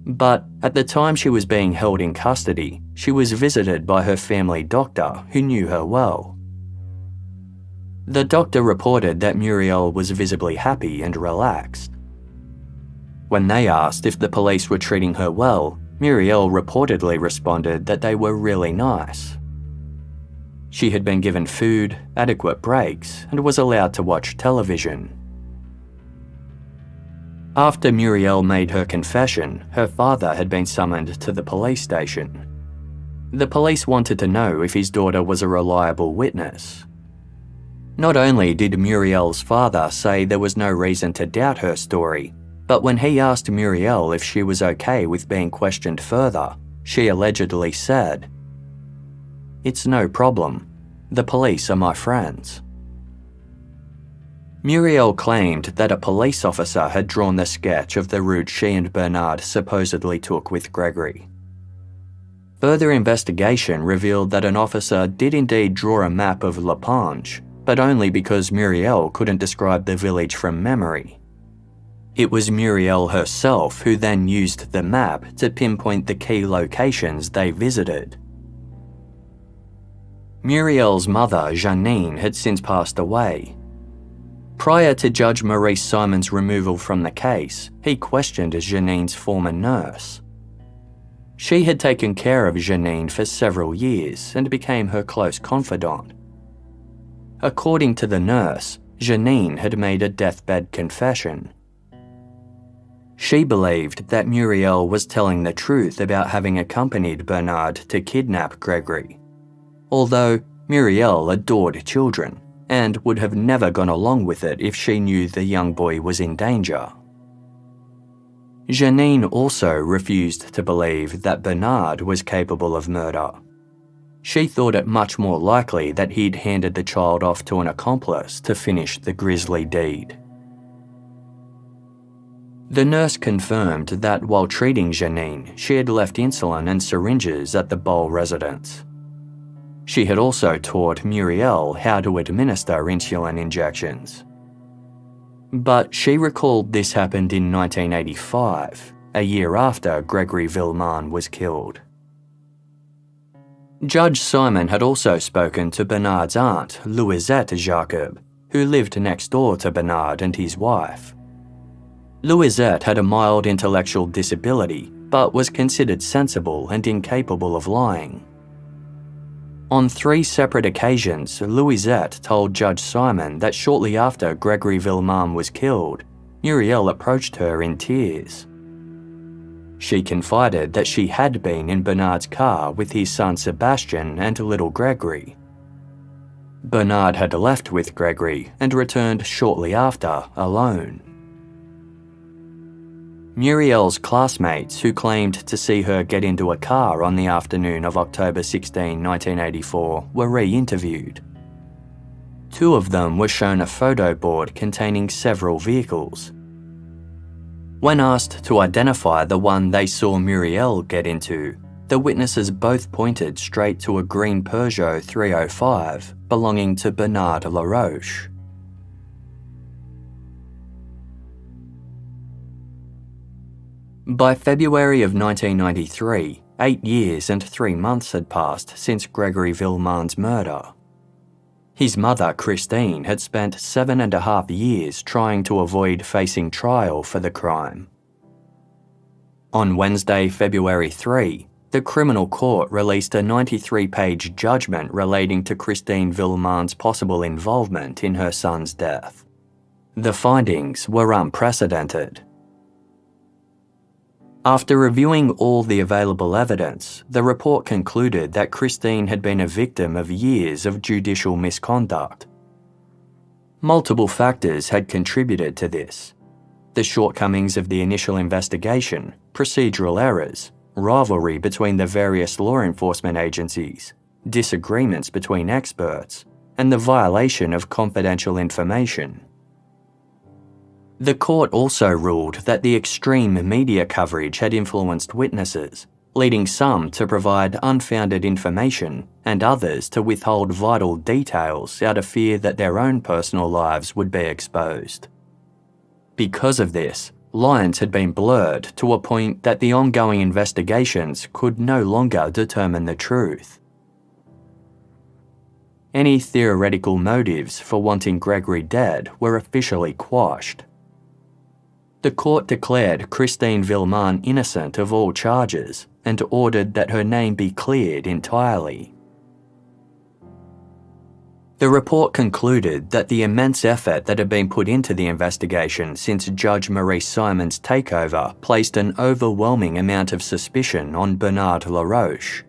But at the time she was being held in custody, she was visited by her family doctor who knew her well. The doctor reported that Muriel was visibly happy and relaxed. When they asked if the police were treating her well, Muriel reportedly responded that they were really nice. She had been given food, adequate breaks, and was allowed to watch television. After Muriel made her confession, her father had been summoned to the police station. The police wanted to know if his daughter was a reliable witness. Not only did Muriel's father say there was no reason to doubt her story, but when he asked Muriel if she was okay with being questioned further, she allegedly said, "It's no problem. The police are my friends." Muriel claimed that a police officer had drawn the sketch of the route she and Bernard supposedly took with Gregory. Further investigation revealed that an officer did indeed draw a map of La Panche, but only because Muriel couldn't describe the village from memory. It was Muriel herself who then used the map to pinpoint the key locations they visited. Muriel's mother, Jeannine, had since passed away. Prior to Judge Maurice Simon's removal from the case, he questioned Jeannine's former nurse. She had taken care of Jeannine for several years and became her close confidant. According to the nurse, Jeannine had made a deathbed confession. She believed that Muriel was telling the truth about having accompanied Bernard to kidnap Gregory, although Muriel adored children and would have never gone along with it if she knew the young boy was in danger. Jeannine also refused to believe that Bernard was capable of murder. She thought it much more likely that he'd handed the child off to an accomplice to finish the grisly deed. The nurse confirmed that while treating Jeannine, she had left insulin and syringes at the Boll residence. She had also taught Muriel how to administer insulin injections. But she recalled this happened in 1985, a year after Grégory Villemin was killed. Judge Simon had also spoken to Bernard's aunt, Louisette Jacob, who lived next door to Bernard and his wife. Louisette had a mild intellectual disability, but was considered sensible and incapable of lying. On 3 separate occasions, Louisette told Judge Simon that shortly after Grégory Villemin was killed, Muriel approached her in tears. She confided that she had been in Bernard's car with his son Sebastian and little Gregory. Bernard had left with Grégory and returned shortly after, alone. Muriel's classmates who claimed to see her get into a car on the afternoon of October 16, 1984, were re-interviewed. 2 of them were shown a photo board containing several vehicles. When asked to identify the one they saw Muriel get into, the witnesses both pointed straight to a green Peugeot 305 belonging to Bernard Laroche. By February of 1993, 8 years and 3 months had passed since Grégory Villemin's murder. His mother, Christine, had spent 7.5 years trying to avoid facing trial for the crime. On Wednesday, February 3, the criminal court released a 93-page judgment relating to Christine Villemin's possible involvement in her son's death. The findings were unprecedented. After reviewing all the available evidence, the report concluded that Christine had been a victim of years of judicial misconduct. Multiple factors had contributed to this: the shortcomings of the initial investigation, procedural errors, rivalry between the various law enforcement agencies, disagreements between experts, and the violation of confidential information. The court also ruled that the extreme media coverage had influenced witnesses, leading some to provide unfounded information and others to withhold vital details out of fear that their own personal lives would be exposed. Because of this, lines had been blurred to a point that the ongoing investigations could no longer determine the truth. Any theoretical motives for wanting Grégory dead were officially quashed. The court declared Christine Villemin innocent of all charges and ordered that her name be cleared entirely. The report concluded that the immense effort that had been put into the investigation since Judge Maurice Simon's takeover placed an overwhelming amount of suspicion on Bernard Laroche.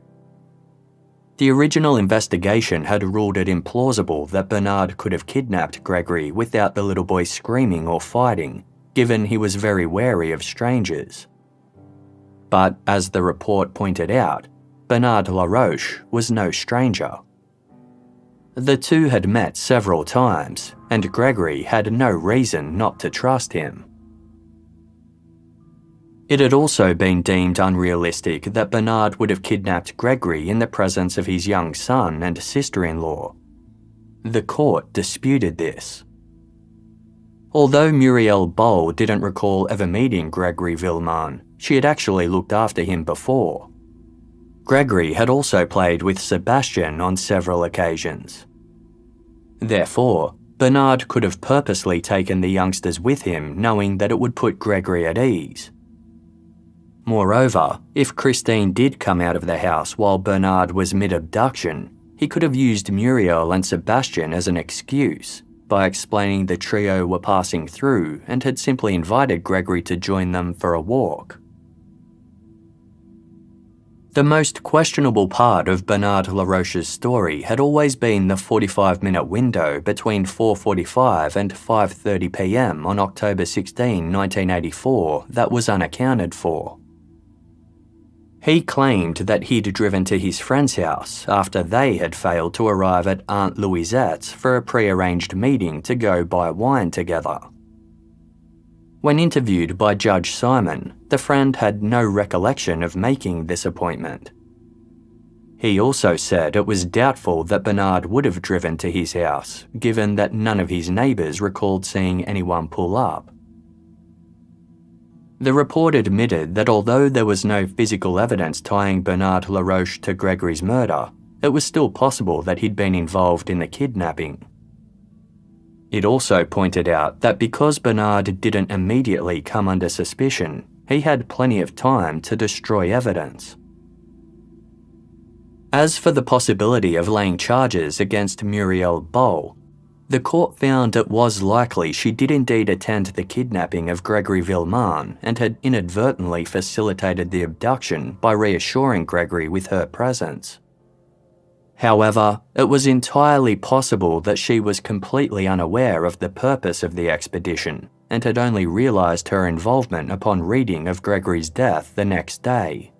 The original investigation had ruled it implausible that Bernard could have kidnapped Grégory without the little boy screaming or fighting, given he was very wary of strangers. But, as the report pointed out, Bernard Laroche was no stranger. The two had met several times, and Grégory had no reason not to trust him. It had also been deemed unrealistic that Bernard would have kidnapped Grégory in the presence of his young son and sister-in-law. The court disputed this. Although Muriel Boll didn't recall ever meeting Grégory Villemin, she had actually looked after him before. Grégory had also played with Sebastian on several occasions. Therefore, Bernard could have purposely taken the youngsters with him, knowing that it would put Grégory at ease. Moreover, if Christine did come out of the house while Bernard was mid-abduction, he could have used Muriel and Sebastian as an excuse, by explaining the trio were passing through and had simply invited Grégory to join them for a walk. The most questionable part of Bernard Laroche's story had always been the 45-minute window between 4:45 and 5:30 p.m. on October 16, 1984 that was unaccounted for. He claimed that he'd driven to his friend's house after they had failed to arrive at Aunt Louisette's for a pre-arranged meeting to go buy wine together. When interviewed by Judge Simon, the friend had no recollection of making this appointment. He also said it was doubtful that Bernard would have driven to his house, given that none of his neighbours recalled seeing anyone pull up. The report admitted that although there was no physical evidence tying Bernard Laroche to Grégory's murder, it was still possible that he'd been involved in the kidnapping. It also pointed out that because Bernard didn't immediately come under suspicion, he had plenty of time to destroy evidence. As for the possibility of laying charges against Muriel Boll, the court found it was likely she did indeed attend the kidnapping of Grégory Villemin and had inadvertently facilitated the abduction by reassuring Grégory with her presence. However, it was entirely possible that she was completely unaware of the purpose of the expedition and had only realised her involvement upon reading of Gregory's death the next day.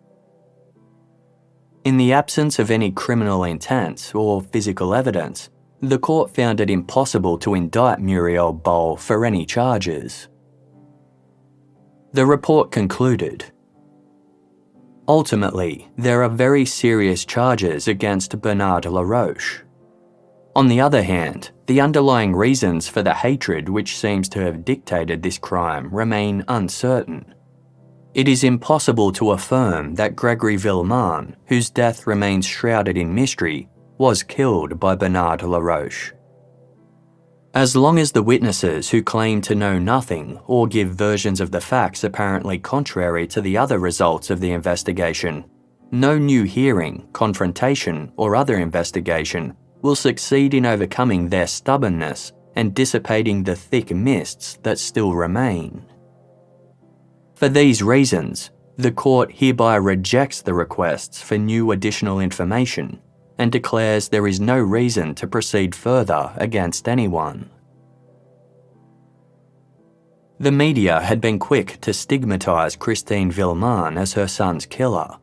In the absence of any criminal intent or physical evidence, the court found it impossible to indict Muriel Boll for any charges. The report concluded, ultimately, there are very serious charges against Bernard Laroche. On the other hand, the underlying reasons for the hatred which seems to have dictated this crime remain uncertain. It is impossible to affirm that Grégory Villemin, whose death remains shrouded in mystery, was killed by Bernard Laroche. As long as the witnesses who claim to know nothing or give versions of the facts apparently contrary to the other results of the investigation, no new hearing, confrontation, or other investigation will succeed in overcoming their stubbornness and dissipating the thick mists that still remain. For these reasons, the court hereby rejects the requests for new additional information and declares there is no reason to proceed further against anyone. The media had been quick to stigmatise Christine Villemin as her son's killer,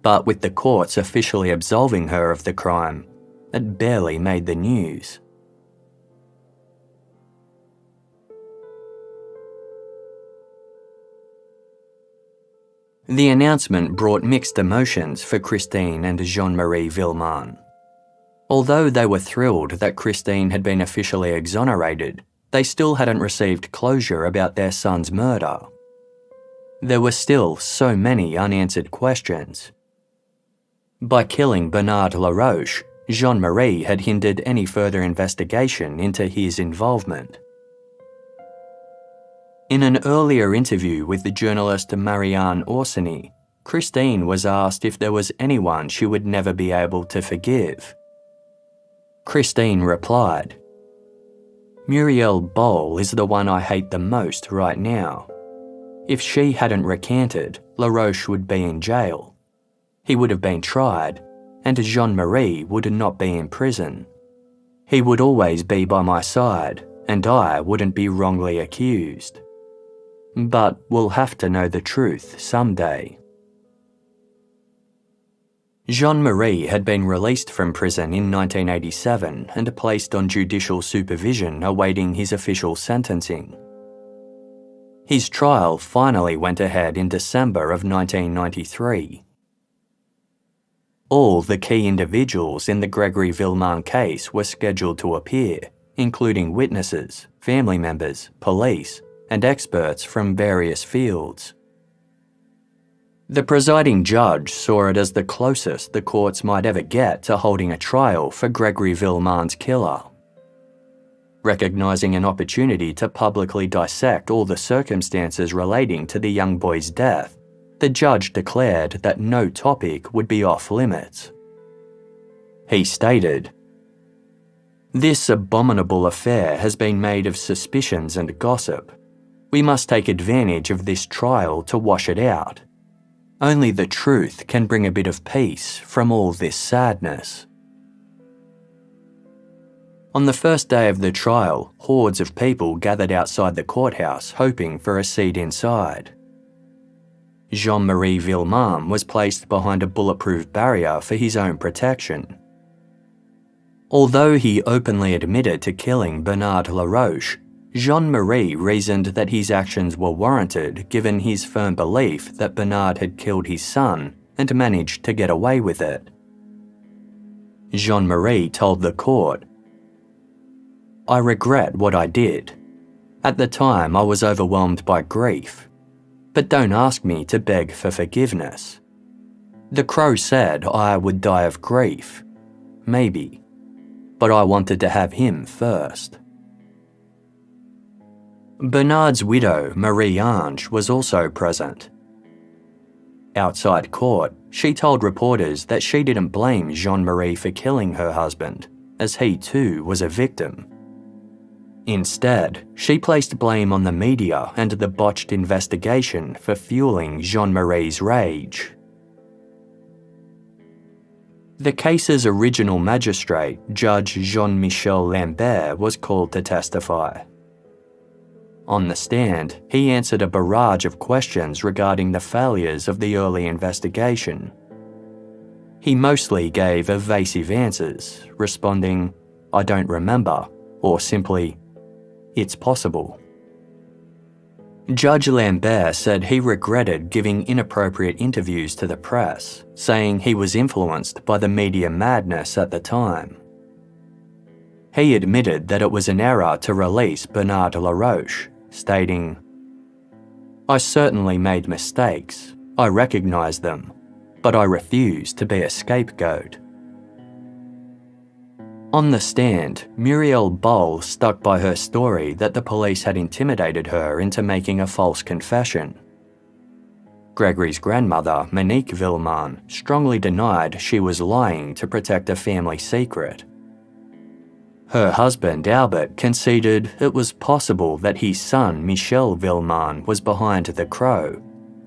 but with the courts officially absolving her of the crime, it barely made the news. The announcement brought mixed emotions for Christine and Jean-Marie Villemin. Although they were thrilled that Christine had been officially exonerated, they still hadn't received closure about their son's murder. There were still so many unanswered questions. By killing Bernard Laroche, Jean-Marie had hindered any further investigation into his involvement. In an earlier interview with the journalist Marianne Orsini, Christine was asked if there was anyone she would never be able to forgive. Christine replied, "Muriel Boll is the one I hate the most right now. If she hadn't recanted, Laroche would be in jail. He would have been tried, and Jean-Marie would not be in prison. He would always be by my side, and I wouldn't be wrongly accused. But we'll have to know the truth someday." Jean-Marie had been released from prison in 1987 and placed on judicial supervision awaiting his official sentencing. His trial finally went ahead in December of 1993. All the key individuals in the Grégory Villemin case were scheduled to appear, including witnesses, family members, police, and experts from various fields. The presiding judge saw it as the closest the courts might ever get to holding a trial for Grégory Villemin's killer. Recognising an opportunity to publicly dissect all the circumstances relating to the young boy's death, the judge declared that no topic would be off limits. He stated, "This abominable affair has been made of suspicions and gossip. We must take advantage of this trial to wash it out. Only the truth can bring a bit of peace from all this sadness." On the first day of the trial, hordes of people gathered outside the courthouse hoping for a seat inside. Jean-Marie Villemin was placed behind a bulletproof barrier for his own protection. Although he openly admitted to killing Bernard Laroche, Jean-Marie reasoned that his actions were warranted given his firm belief that Bernard had killed his son and managed to get away with it. Jean-Marie told the court, "I regret what I did. At the time I was overwhelmed by grief. But don't ask me to beg for forgiveness. The crow said I would die of grief. Maybe. But I wanted to have him first." Bernard's widow, Marie-Ange, was also present. Outside court, she told reporters that she didn't blame Jean-Marie for killing her husband, as he too was a victim. Instead, she placed blame on the media and the botched investigation for fueling Jean-Marie's rage. The case's original magistrate, Judge Jean-Michel Lambert, was called to testify. On the stand, he answered a barrage of questions regarding the failures of the early investigation. He mostly gave evasive answers, responding, "I don't remember," or simply, "It's possible." Judge Lambert said he regretted giving inappropriate interviews to the press, saying he was influenced by the media madness at the time. He admitted that it was an error to release Bernard Laroche, stating, "I certainly made mistakes, I recognise them, but I refuse to be a scapegoat." On the stand, Muriel Boll stuck by her story that the police had intimidated her into making a false confession. Gregory's grandmother, Monique Villemin, strongly denied she was lying to protect a family secret. Her husband, Albert, conceded it was possible that his son, Michel Villemin, was behind the Crow,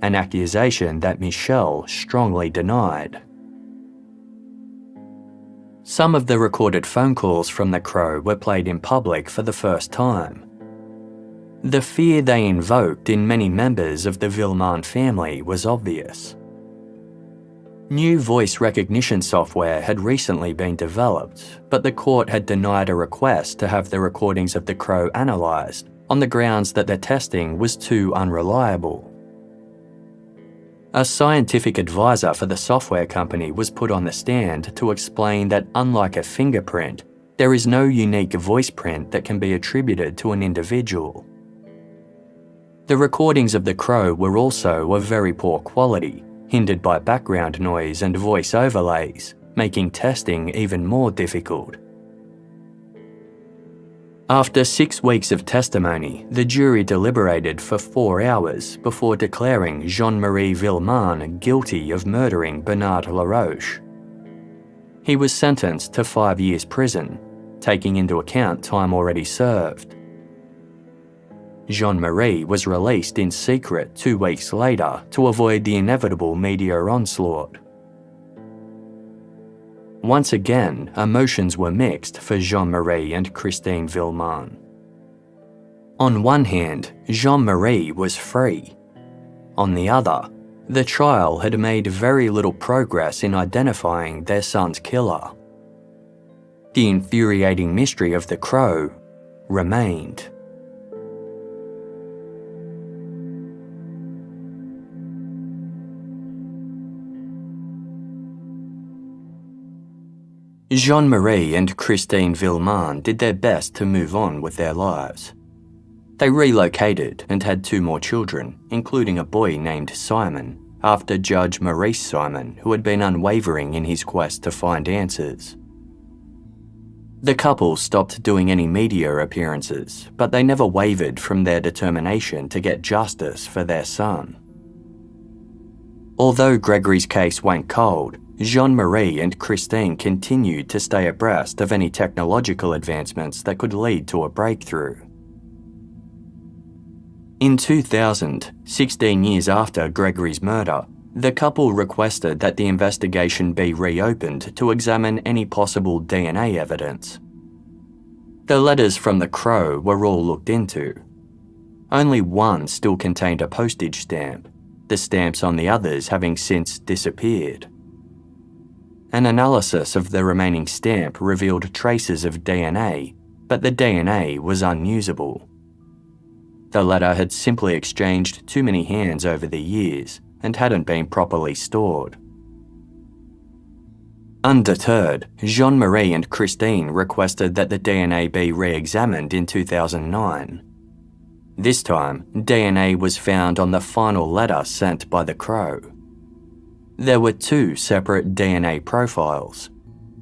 an accusation that Michel strongly denied. Some of the recorded phone calls from the Crow were played in public for the first time. The fear they invoked in many members of the Villemin family was obvious. New voice recognition software had recently been developed, but the court had denied a request to have the recordings of the Crow analysed on the grounds that the testing was too unreliable. A scientific advisor for the software company was put on the stand to explain that unlike a fingerprint, there is no unique voice print that can be attributed to an individual. The recordings of the Crow were also of very poor quality, hindered by background noise and voice overlays, making testing even more difficult. After 6 weeks of testimony, the jury deliberated for 4 hours before declaring Jean-Marie Villemin guilty of murdering Bernard Laroche. He was sentenced to 5 years prison, taking into account time already served. JeanMarie was released in secret 2 weeks later to avoid the inevitable media onslaught. Once again, emotions were mixed for Jean-Marie and Christine Villemin. On one hand, Jean-Marie was free. On the other, the trial had made very little progress in identifying their son's killer. The infuriating mystery of the Crow remained. Jean-Marie and Christine Villemin did their best to move on with their lives. They relocated and had 2 more children, including a boy named Simon, after Judge Maurice Simon, who had been unwavering in his quest to find answers. The couple stopped doing any media appearances, but they never wavered from their determination to get justice for their son. Although Gregory's case went cold, Jean-Marie and Christine continued to stay abreast of any technological advancements that could lead to a breakthrough. In 2000, 16 years after Gregory's murder, the couple requested that the investigation be reopened to examine any possible DNA evidence. The letters from the Crow were all looked into. Only one still contained a postage stamp, the stamps on the others having since disappeared. An analysis of the remaining stamp revealed traces of DNA, but the DNA was unusable. The letter had simply exchanged too many hands over the years and hadn't been properly stored. Undeterred, Jean-Marie and Christine requested that the DNA be re-examined in 2009. This time, DNA was found on the final letter sent by the Crow. There were 2 separate DNA profiles.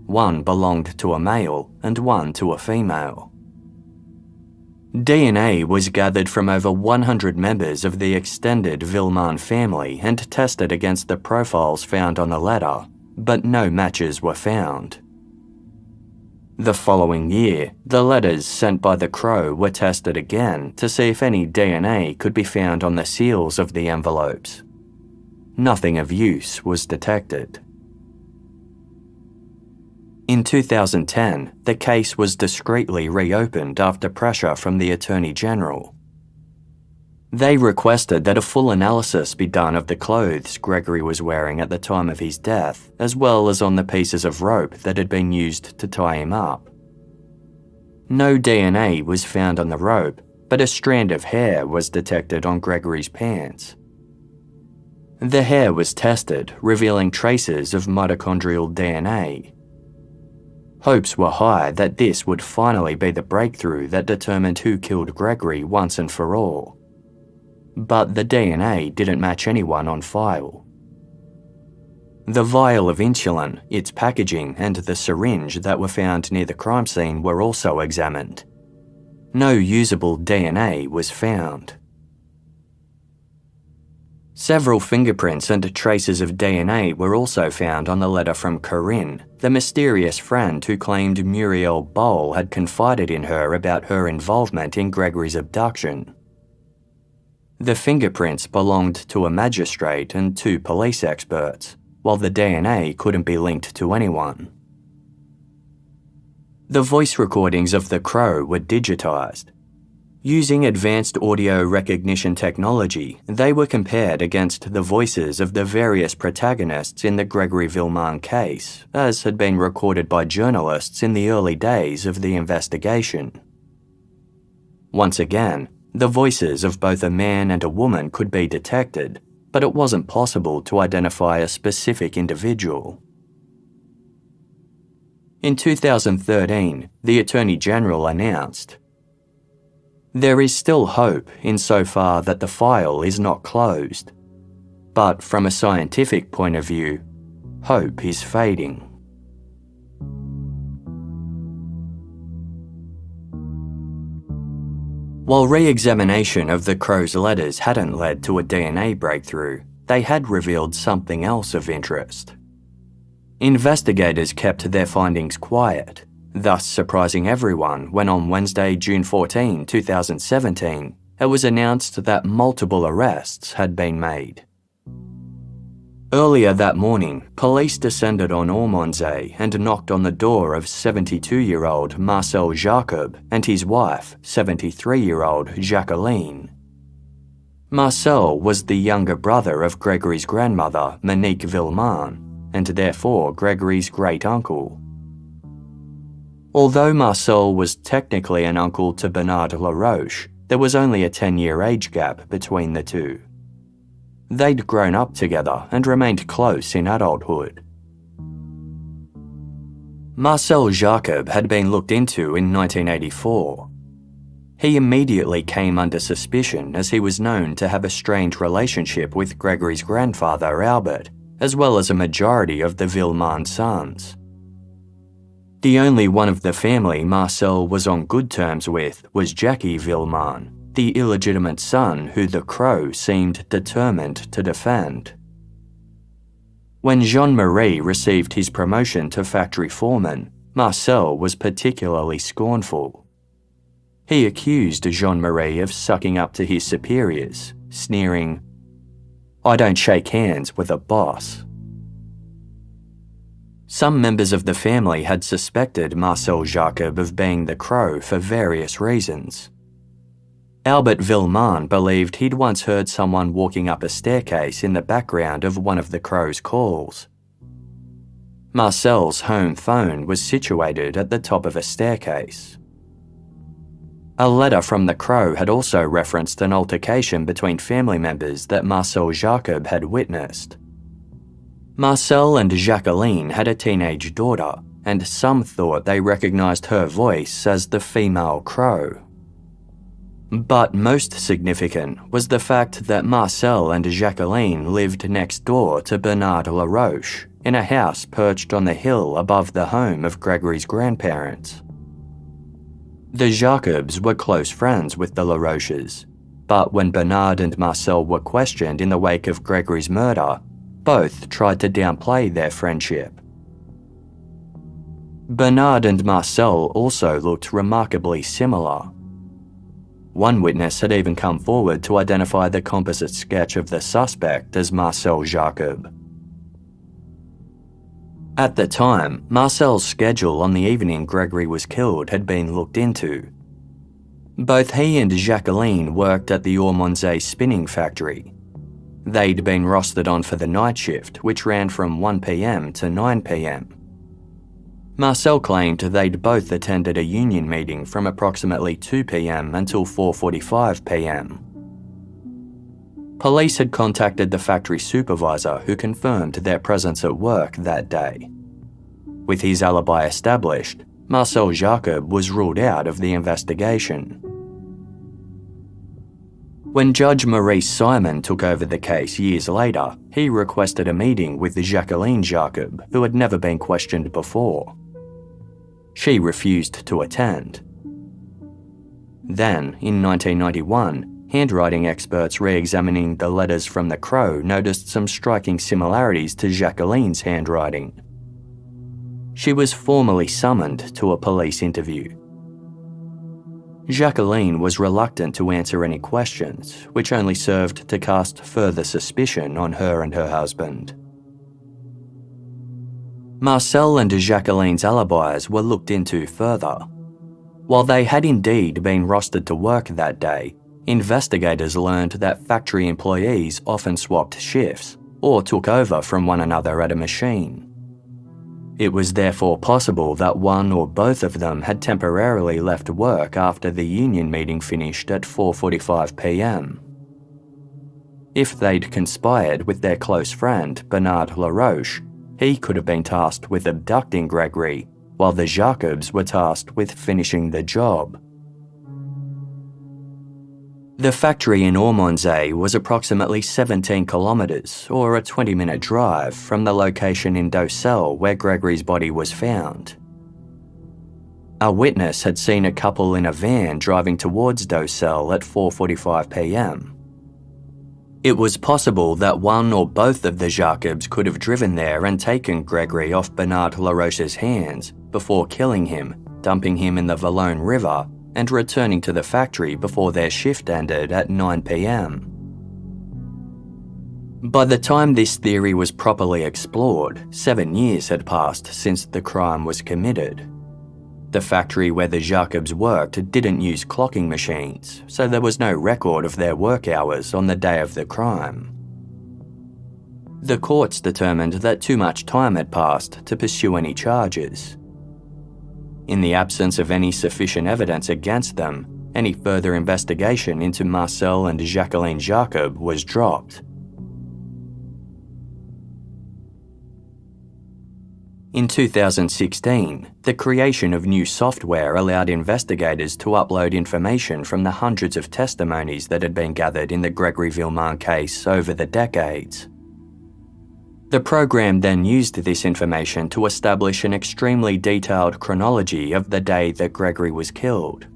One belonged to a male and one to a female. DNA was gathered from over 100 members of the extended Villemin family and tested against the profiles found on the letter, but no matches were found. The following year, the letters sent by the Crow were tested again to see if any DNA could be found on the seals of the envelopes. Nothing of use was detected. In 2010, the case was discreetly reopened after pressure from the Attorney General. They requested that a full analysis be done of the clothes Grégory was wearing at the time of his death, as well as on the pieces of rope that had been used to tie him up. No DNA was found on the rope, but a strand of hair was detected on Grégory's pants. The hair was tested, revealing traces of mitochondrial DNA. Hopes were high that this would finally be the breakthrough that determined who killed Grégory once and for all. But the DNA didn't match anyone on file. The vial of insulin, its packaging, and the syringe that were found near the crime scene were also examined. No usable DNA was found. Several fingerprints and traces of DNA were also found on the letter from Corinne, the mysterious friend who claimed Muriel Boll had confided in her about her involvement in Grégory's abduction. The fingerprints belonged to a magistrate and 2 police experts, while the DNA couldn't be linked to anyone. The voice recordings of the crow were digitized. Using advanced audio recognition technology, they were compared against the voices of the various protagonists in the Grégory Villemin case, as had been recorded by journalists in the early days of the investigation. Once again, the voices of both a man and a woman could be detected, but it wasn't possible to identify a specific individual. In 2013, the Attorney General announced, "There is still hope insofar that the file is not closed, but from a scientific point of view, hope is fading." While re-examination of the crow's letters hadn't led to a DNA breakthrough, they had revealed something else of interest. Investigators kept their findings quiet, thus surprising everyone when on Wednesday, June 14, 2017, it was announced that multiple arrests had been made. Earlier that morning, police descended on Ormondsay and knocked on the door of 72-year-old Marcel Jacob and his wife, 73-year-old Jacqueline. Marcel was the younger brother of Grégory's grandmother, Monique Villemin, and therefore Grégory's great-uncle. Although Marcel was technically an uncle to Bernard Laroche, there was only a 10-year age gap between the two. They'd grown up together and remained close in adulthood. Marcel Jacob had been looked into in 1984. He immediately came under suspicion as he was known to have a strained relationship with Grégory's grandfather Albert, as well as a majority of the Villemin sons. The only one of the family Marcel was on good terms with was Jackie Villemin, the illegitimate son who the Crow seemed determined to defend. When JeanMarie received his promotion to factory foreman, Marcel was particularly scornful. He accused JeanMarie of sucking up to his superiors, sneering, "I don't shake hands with a boss." Some members of the family had suspected Marcel Jacob of being the Crow for various reasons. Albert Villemin believed he'd once heard someone walking up a staircase in the background of one of the Crow's calls. Marcel's home phone was situated at the top of a staircase. A letter from the Crow had also referenced an altercation between family members that Marcel Jacob had witnessed. Marcel and Jacqueline had a teenage daughter, and some thought they recognized her voice as the female Crow. But most significant was the fact that Marcel and Jacqueline lived next door to Bernard Laroche, in a house perched on the hill above the home of Grégory's grandparents. The Jacobs were close friends with the Laroches, but when Bernard and Marcel were questioned in the wake of Grégory's murder, both tried to downplay their friendship. Bernard and Marcel also looked remarkably similar. One witness had even come forward to identify the composite sketch of the suspect as Marcel Jacob. At the time, Marcel's schedule on the evening Grégory was killed had been looked into. Both he and Jacqueline worked at the Ormondsay spinning factory. They'd been rostered on for the night shift, which ran from 1 p.m. to 9 p.m. Marcel claimed they'd both attended a union meeting from approximately 2 p.m. until 4:45 p.m. Police had contacted the factory supervisor, who confirmed their presence at work that day. With his alibi established, Marcel Jacob was ruled out of the investigation. When Judge Maurice Simon took over the case years later, he requested a meeting with Jacqueline Jacob, who had never been questioned before. She refused to attend. Then, in 1991, handwriting experts re-examining the letters from the Crow noticed some striking similarities to Jacqueline's handwriting. She was formally summoned to a police interview. Jacqueline was reluctant to answer any questions, which only served to cast further suspicion on her and her husband. Marcel and Jacqueline's alibis were looked into further. While they had indeed been rostered to work that day, investigators learned that factory employees often swapped shifts or took over from one another at a machine. It was therefore possible that one or both of them had temporarily left work after the union meeting finished at 4:45 p.m. If they'd conspired with their close friend, Bernard Laroche, he could have been tasked with abducting Grégory, while the Jacobs were tasked with finishing the job. The factory in Ormondsay was approximately 17 kilometres, or a 20-minute drive, from the location in Docelle where Grégory's body was found. A witness had seen a couple in a van driving towards Docelle at 4:45 p.m. It was possible that one or both of the Jacobs could have driven there and taken Grégory off Bernard Laroche's hands before killing him, dumping him in the Valone River, and returning to the factory before their shift ended at 9 p.m. By the time this theory was properly explored, 7 years had passed since the crime was committed. The factory where the Jacobs worked didn't use clocking machines, so there was no record of their work hours on the day of the crime. The courts determined that too much time had passed to pursue any charges. In the absence of any sufficient evidence against them, any further investigation into Marcel and Jacqueline Jacob was dropped. In 2016, the creation of new software allowed investigators to upload information from the hundreds of testimonies that had been gathered in the Grégory Villemin case over the decades. The program then used this information to establish an extremely detailed chronology of the day that Grégory was killed.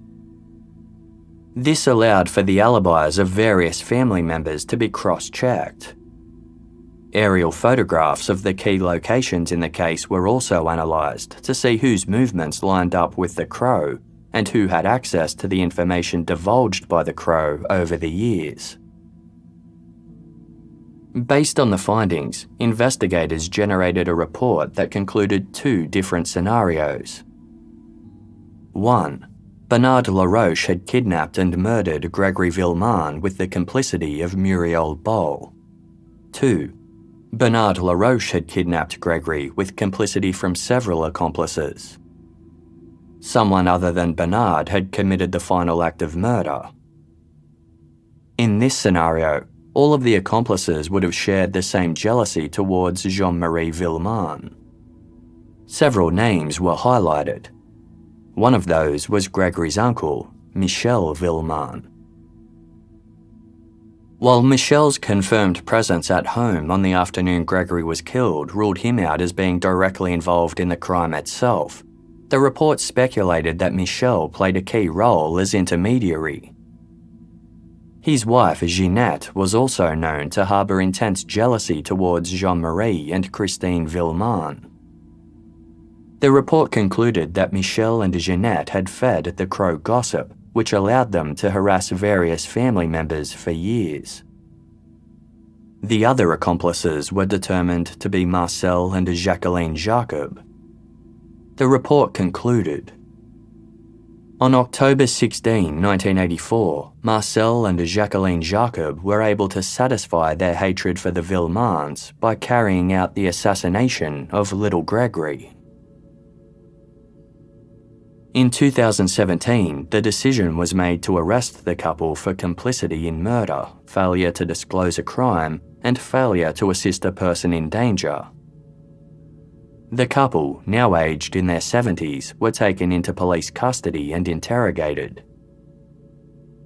This allowed for the alibis of various family members to be cross-checked. Aerial photographs of the key locations in the case were also analysed to see whose movements lined up with the Crow and who had access to the information divulged by the Crow over the years. Based on the findings, investigators generated a report that concluded 2 different scenarios. 1. Bernard Laroche had kidnapped and murdered Grégory Villemin with the complicity of Muriel Boll. 2. Bernard Laroche had kidnapped Grégory with complicity from several accomplices. Someone other than Bernard had committed the final act of murder. In this scenario, all of the accomplices would have shared the same jealousy towards Jean-Marie Villemin. Several names were highlighted. One of those was Grégory's uncle, Michel Villemin. While Michel's confirmed presence at home on the afternoon Grégory was killed ruled him out as being directly involved in the crime itself, the report speculated that Michel played a key role as intermediary. His wife, Jeanette, was also known to harbour intense jealousy towards Jean-Marie and Christine Villemin. The report concluded that Michel and Jeanette had fed the Crow gossip, which allowed them to harass various family members for years. The other accomplices were determined to be Marcel and Jacqueline Jacob. The report concluded, on October 16, 1984, Marcel and Jacqueline Jacob were able to satisfy their hatred for the Villemins by carrying out the assassination of little Gregory. In 2017, the decision was made to arrest the couple for complicity in murder, failure to disclose a crime, and failure to assist a person in danger. The couple, now aged in their 70s, were taken into police custody and interrogated.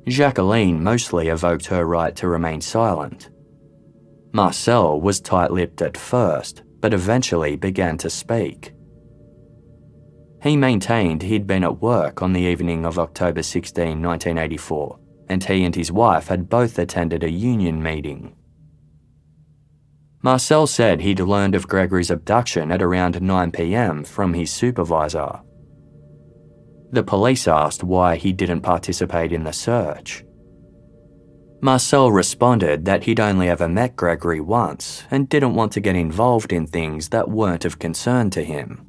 Jacqueline mostly evoked her right to remain silent. Marcel was tight-lipped at first, but eventually began to speak. He maintained he'd been at work on the evening of October 16, 1984, and he and his wife had both attended a union meeting. Marcel said he'd learned of Gregory's abduction at around 9 p.m. from his supervisor. The police asked why he didn't participate in the search. Marcel responded that he'd only ever met Gregory once and didn't want to get involved in things that weren't of concern to him.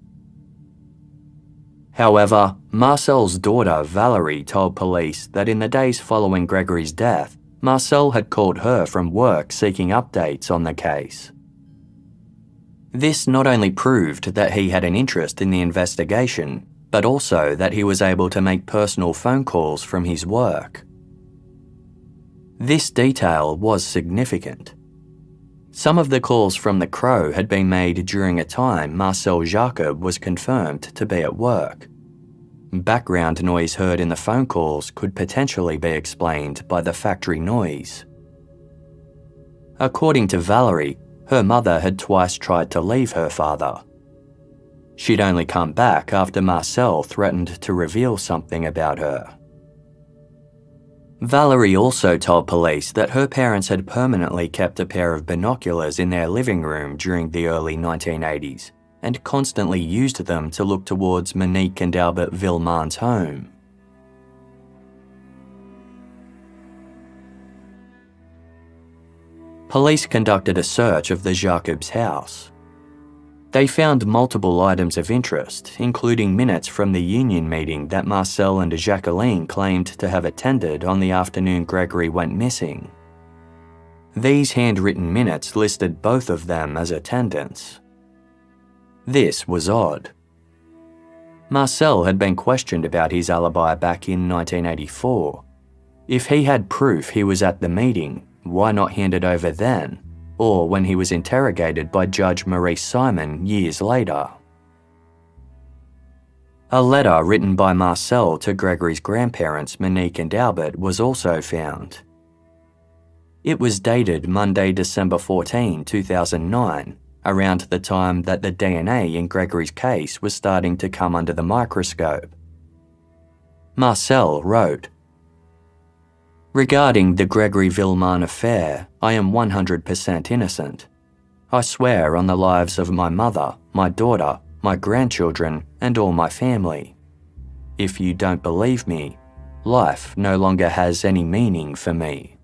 However, Marcel's daughter Valerie told police that in the days following Gregory's death, Marcel had called her from work seeking updates on the case. This not only proved that he had an interest in the investigation, but also that he was able to make personal phone calls from his work. This detail was significant. Some of the calls from the Crow had been made during a time Marcel Jacob was confirmed to be at work. Background noise heard in the phone calls could potentially be explained by the factory noise. According to Valerie, her mother had twice tried to leave her father. She'd only come back after Marcel threatened to reveal something about her. Valerie also told police that her parents had permanently kept a pair of binoculars in their living room during the early 1980s and constantly used them to look towards Monique and Albert Villemin's home. Police conducted a search of the Jacobs' house. They found multiple items of interest, including minutes from the union meeting that Marcel and Jacqueline claimed to have attended on the afternoon Gregory went missing. These handwritten minutes listed both of them as attendants. This was odd. Marcel had been questioned about his alibi back in 1984. If he had proof he was at the meeting, why not hand it over then, or when he was interrogated by Judge Maurice Simon years later? A letter written by Marcel to Gregory's grandparents, Monique and Albert, was also found. It was dated Monday, December 14, 2009, around the time that the DNA in Gregory's case was starting to come under the microscope. Marcel wrote, "Regarding the Grégory Villemin affair, I am 100% innocent. I swear on the lives of my mother, my daughter, my grandchildren, and all my family. If you don't believe me, life no longer has any meaning for me."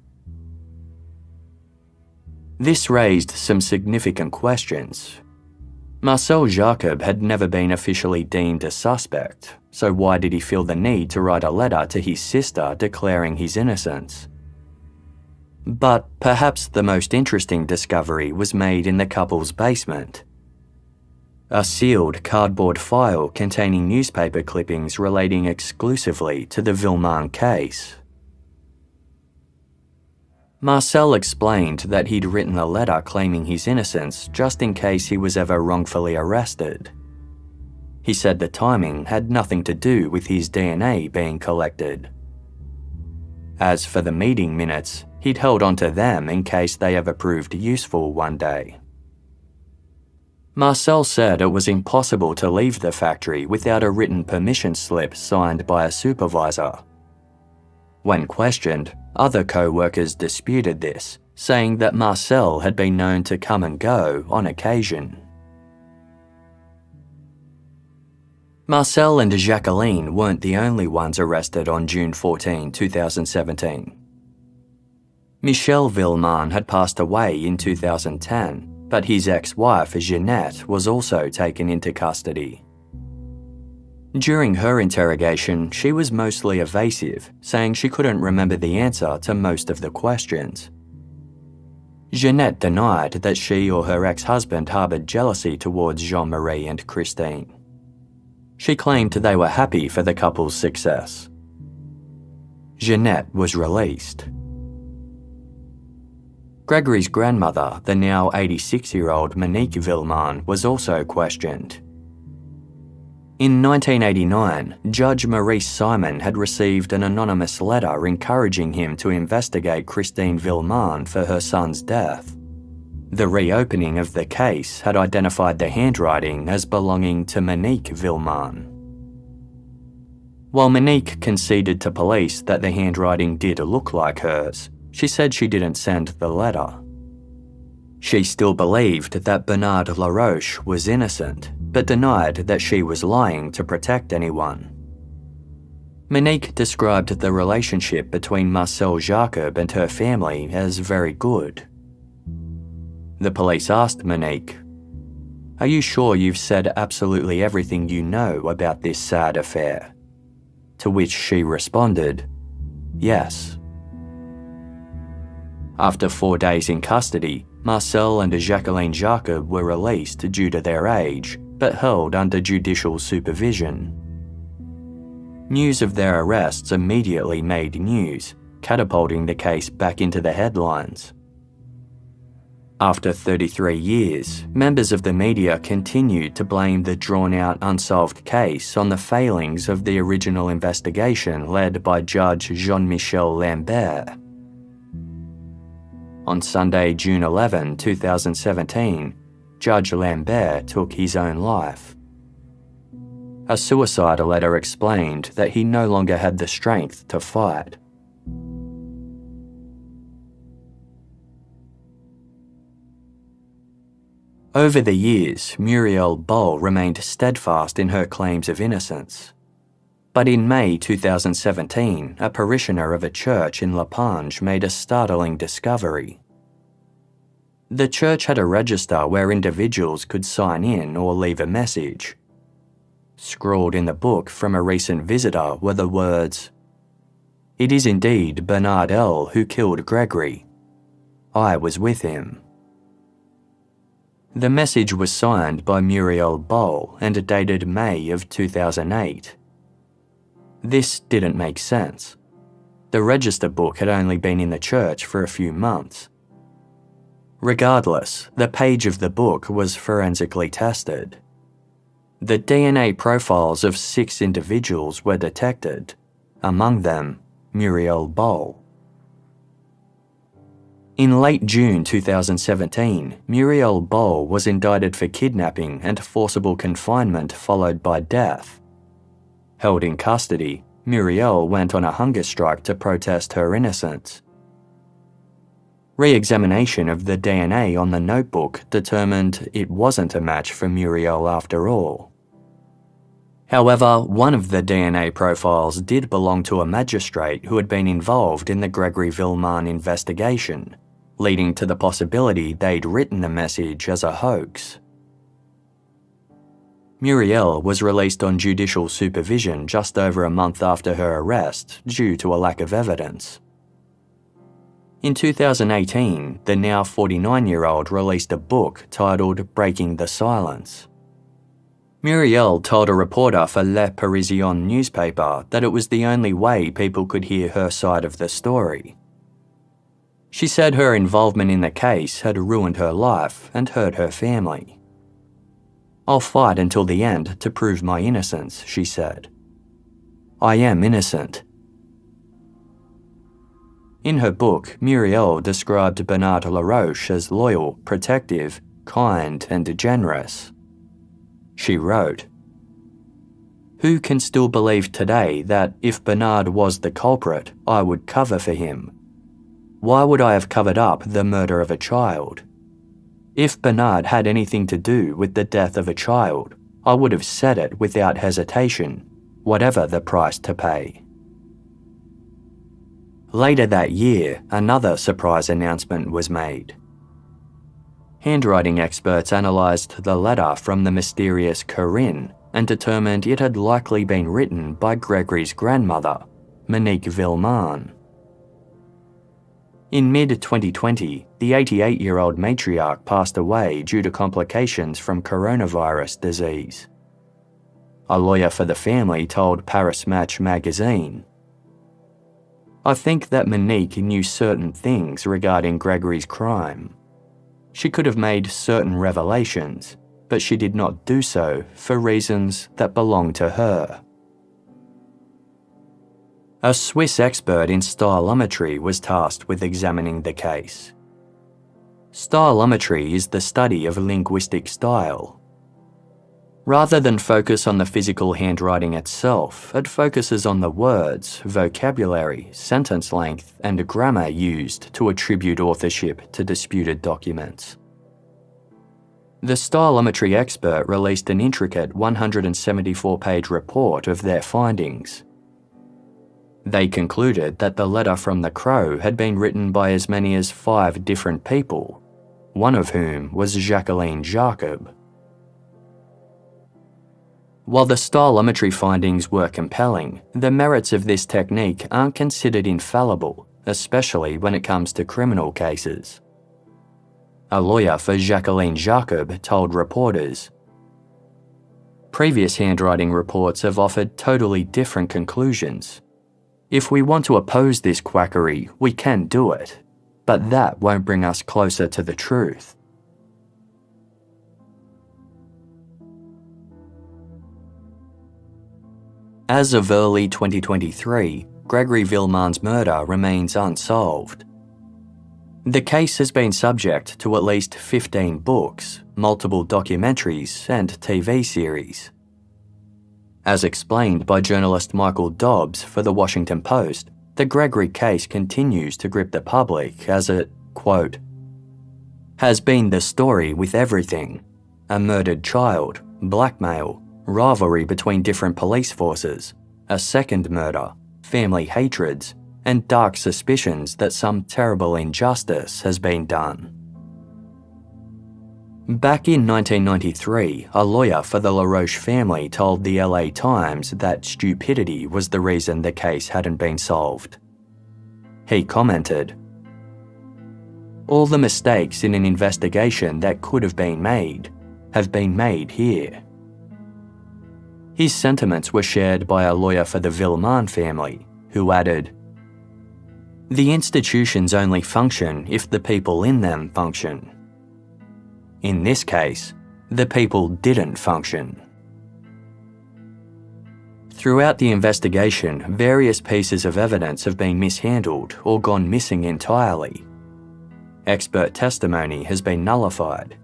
This raised some significant questions. Marcel Jacob had never been officially deemed a suspect, so why did he feel the need to write a letter to his sister declaring his innocence? But perhaps the most interesting discovery was made in the couple's basement. A sealed cardboard file containing newspaper clippings relating exclusively to the Villemin case. Marcel explained that he'd written a letter claiming his innocence just in case he was ever wrongfully arrested. He said the timing had nothing to do with his DNA being collected. As for the meeting minutes, he'd held onto them in case they ever proved useful one day. Marcel said it was impossible to leave the factory without a written permission slip signed by a supervisor. When questioned, other co-workers disputed this, saying that Marcel had been known to come and go on occasion. Marcel and Jacqueline weren't the only ones arrested on June 14, 2017. Michel Villemin had passed away in 2010, but his ex-wife Jeanette was also taken into custody. During her interrogation, she was mostly evasive, saying she couldn't remember the answer to most of the questions. Jeanette denied that she or her ex-husband harboured jealousy towards Jean-Marie and Christine. She claimed they were happy for the couple's success. Jeanette was released. Gregory's grandmother, the now 86-year-old Monique Villemin, was also questioned. In 1989, Judge Maurice Simon had received an anonymous letter encouraging him to investigate Christine Villemin for her son's death. The reopening of the case had identified the handwriting as belonging to Monique Villemin. While Monique conceded to police that the handwriting did look like hers, she said she didn't send the letter. She still believed that Bernard Laroche was innocent, but denied that she was lying to protect anyone. Monique described the relationship between Marcel Jacob and her family as very good. The police asked Monique, "Are you sure you've said absolutely everything you know about this sad affair?" To which she responded, "Yes." After 4 days in custody, Marcel and Jacqueline Jacob were released due to their age, but held under judicial supervision. News of their arrests immediately made news, catapulting the case back into the headlines. After 33 years, members of the media continued to blame the drawn-out unsolved case on the failings of the original investigation led by Judge Jean-Michel Lambert. On Sunday, June 11, 2017, Judge Lambert took his own life. A suicide letter explained that he no longer had the strength to fight. Over the years, Muriel Boll remained steadfast in her claims of innocence. But in May 2017, a parishioner of a church in La Pange made a startling discovery. The church had a register where individuals could sign in or leave a message. Scrawled in the book from a recent visitor were the words, "It is indeed Bernard L. who killed Gregory. I was with him." The message was signed by Muriel Boll and dated May of 2008. This didn't make sense. The register book had only been in the church for a few months. Regardless, the page of the book was forensically tested. The DNA profiles of 6 individuals were detected, among them Muriel Boll. In late June 2017, Muriel Boll was indicted for kidnapping and forcible confinement followed by death. Held in custody, Muriel went on a hunger strike to protest her innocence. Re-examination of the DNA on the notebook determined it wasn't a match for Muriel after all. However, one of the DNA profiles did belong to a magistrate who had been involved in the Grégory Villemin investigation, leading to the possibility they'd written the message as a hoax. Muriel was released on judicial supervision just over a month after her arrest due to a lack of evidence. In 2018, the now 49-year-old released a book titled Breaking the Silence. Muriel told a reporter for Le Parisien newspaper that it was the only way people could hear her side of the story. She said her involvement in the case had ruined her life and hurt her family. "I'll fight until the end to prove my innocence," she said. "I am innocent." In her book, Muriel described Bernard Laroche as loyal, protective, kind, and generous. She wrote, "Who can still believe today that if Bernard was the culprit, I would cover for him? Why would I have covered up the murder of a child? If Bernard had anything to do with the death of a child, I would have said it without hesitation, whatever the price to pay." Later that year, another surprise announcement was made. Handwriting experts analysed the letter from the mysterious Corinne and determined it had likely been written by Gregory's grandmother, Monique Villemin. In mid-2020, the 88-year-old matriarch passed away due to complications from coronavirus disease. A lawyer for the family told Paris Match magazine, "I think that Monique knew certain things regarding Gregory's crime. She could have made certain revelations, but she did not do so for reasons that belonged to her." A Swiss expert in stylometry was tasked with examining the case. Stylometry is the study of linguistic style. Rather than focus on the physical handwriting itself, it focuses on the words, vocabulary, sentence length, and grammar used to attribute authorship to disputed documents. The stylometry expert released an intricate 174-page report of their findings. They concluded that the letter from the Crow had been written by as many as 5 different people, one of whom was Jacqueline Jacob. While the stylometry findings were compelling, the merits of this technique aren't considered infallible, especially when it comes to criminal cases. A lawyer for Jacqueline Jacob told reporters, "Previous handwriting reports have offered totally different conclusions. If we want to oppose this quackery, we can do it, but that won't bring us closer to the truth." As of early 2023, Grégory Villemin's murder remains unsolved. The case has been subject to at least 15 books, multiple documentaries, and TV series. As explained by journalist Michael Dobbs for The Washington Post, the Gregory case continues to grip the public as it, quote, "has been the story with everything: a murdered child, blackmail, rivalry between different police forces, a second murder, family hatreds, and dark suspicions that some terrible injustice has been done." Back in 1993, a lawyer for the LaRoche family told the LA Times that stupidity was the reason the case hadn't been solved. He commented, "All the mistakes in an investigation that could have been made have been made here." His sentiments were shared by a lawyer for the Villemin family, who added, "The institutions only function if the people in them function. In this case, the people didn't function." Throughout the investigation, various pieces of evidence have been mishandled or gone missing entirely. Expert testimony has been nullified.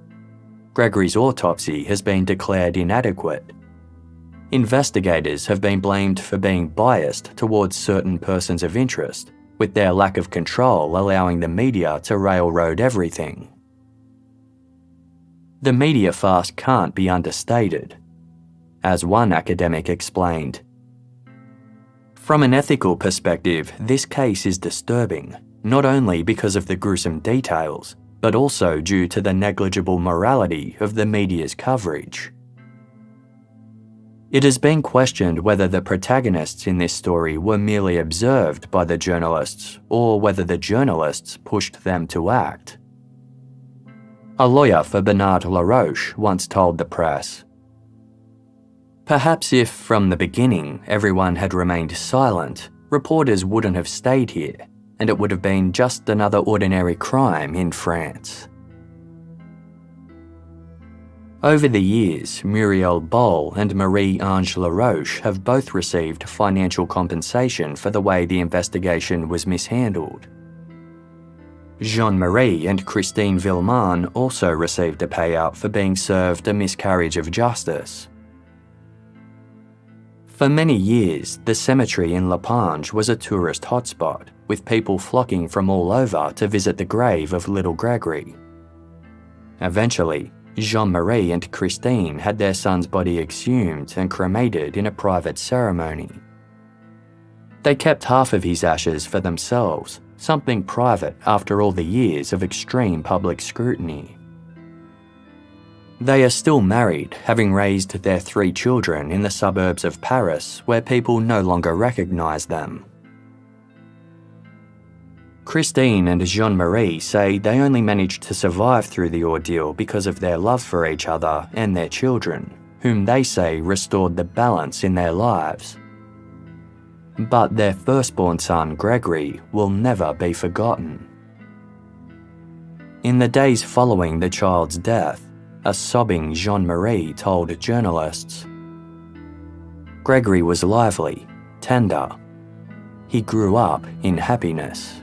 Gregory's autopsy has been declared inadequate. Investigators have been blamed for being biased towards certain persons of interest, with their lack of control allowing the media to railroad everything. The media fast can't be understated. As one academic explained, "From an ethical perspective, this case is disturbing, not only because of the gruesome details, but also due to the negligible morality of the media's coverage. It has been questioned whether the protagonists in this story were merely observed by the journalists or whether the journalists pushed them to act." A lawyer for Bernard LaRoche once told the press, "Perhaps if, from the beginning, everyone had remained silent, reporters wouldn't have stayed here, and it would have been just another ordinary crime in France." Over the years, Muriel Boll and Marie-Ange LaRoche have both received financial compensation for the way the investigation was mishandled. Jean-Marie and Christine Villemin also received a payout for being served a miscarriage of justice. For many years, the cemetery in La Pange was a tourist hotspot, with people flocking from all over to visit the grave of little Gregory. Eventually, Jean-Marie and Christine had their son's body exhumed and cremated in a private ceremony. They kept half of his ashes for themselves, something private after all the years of extreme public scrutiny. They are still married, having raised their 3 children in the suburbs of Paris where people no longer recognise them. Christine and Jean-Marie say they only managed to survive through the ordeal because of their love for each other and their children, whom they say restored the balance in their lives. But their firstborn son, Gregory, will never be forgotten. In the days following the child's death, a sobbing Jean-Marie told journalists, "Gregory was lively, tender. He grew up in happiness."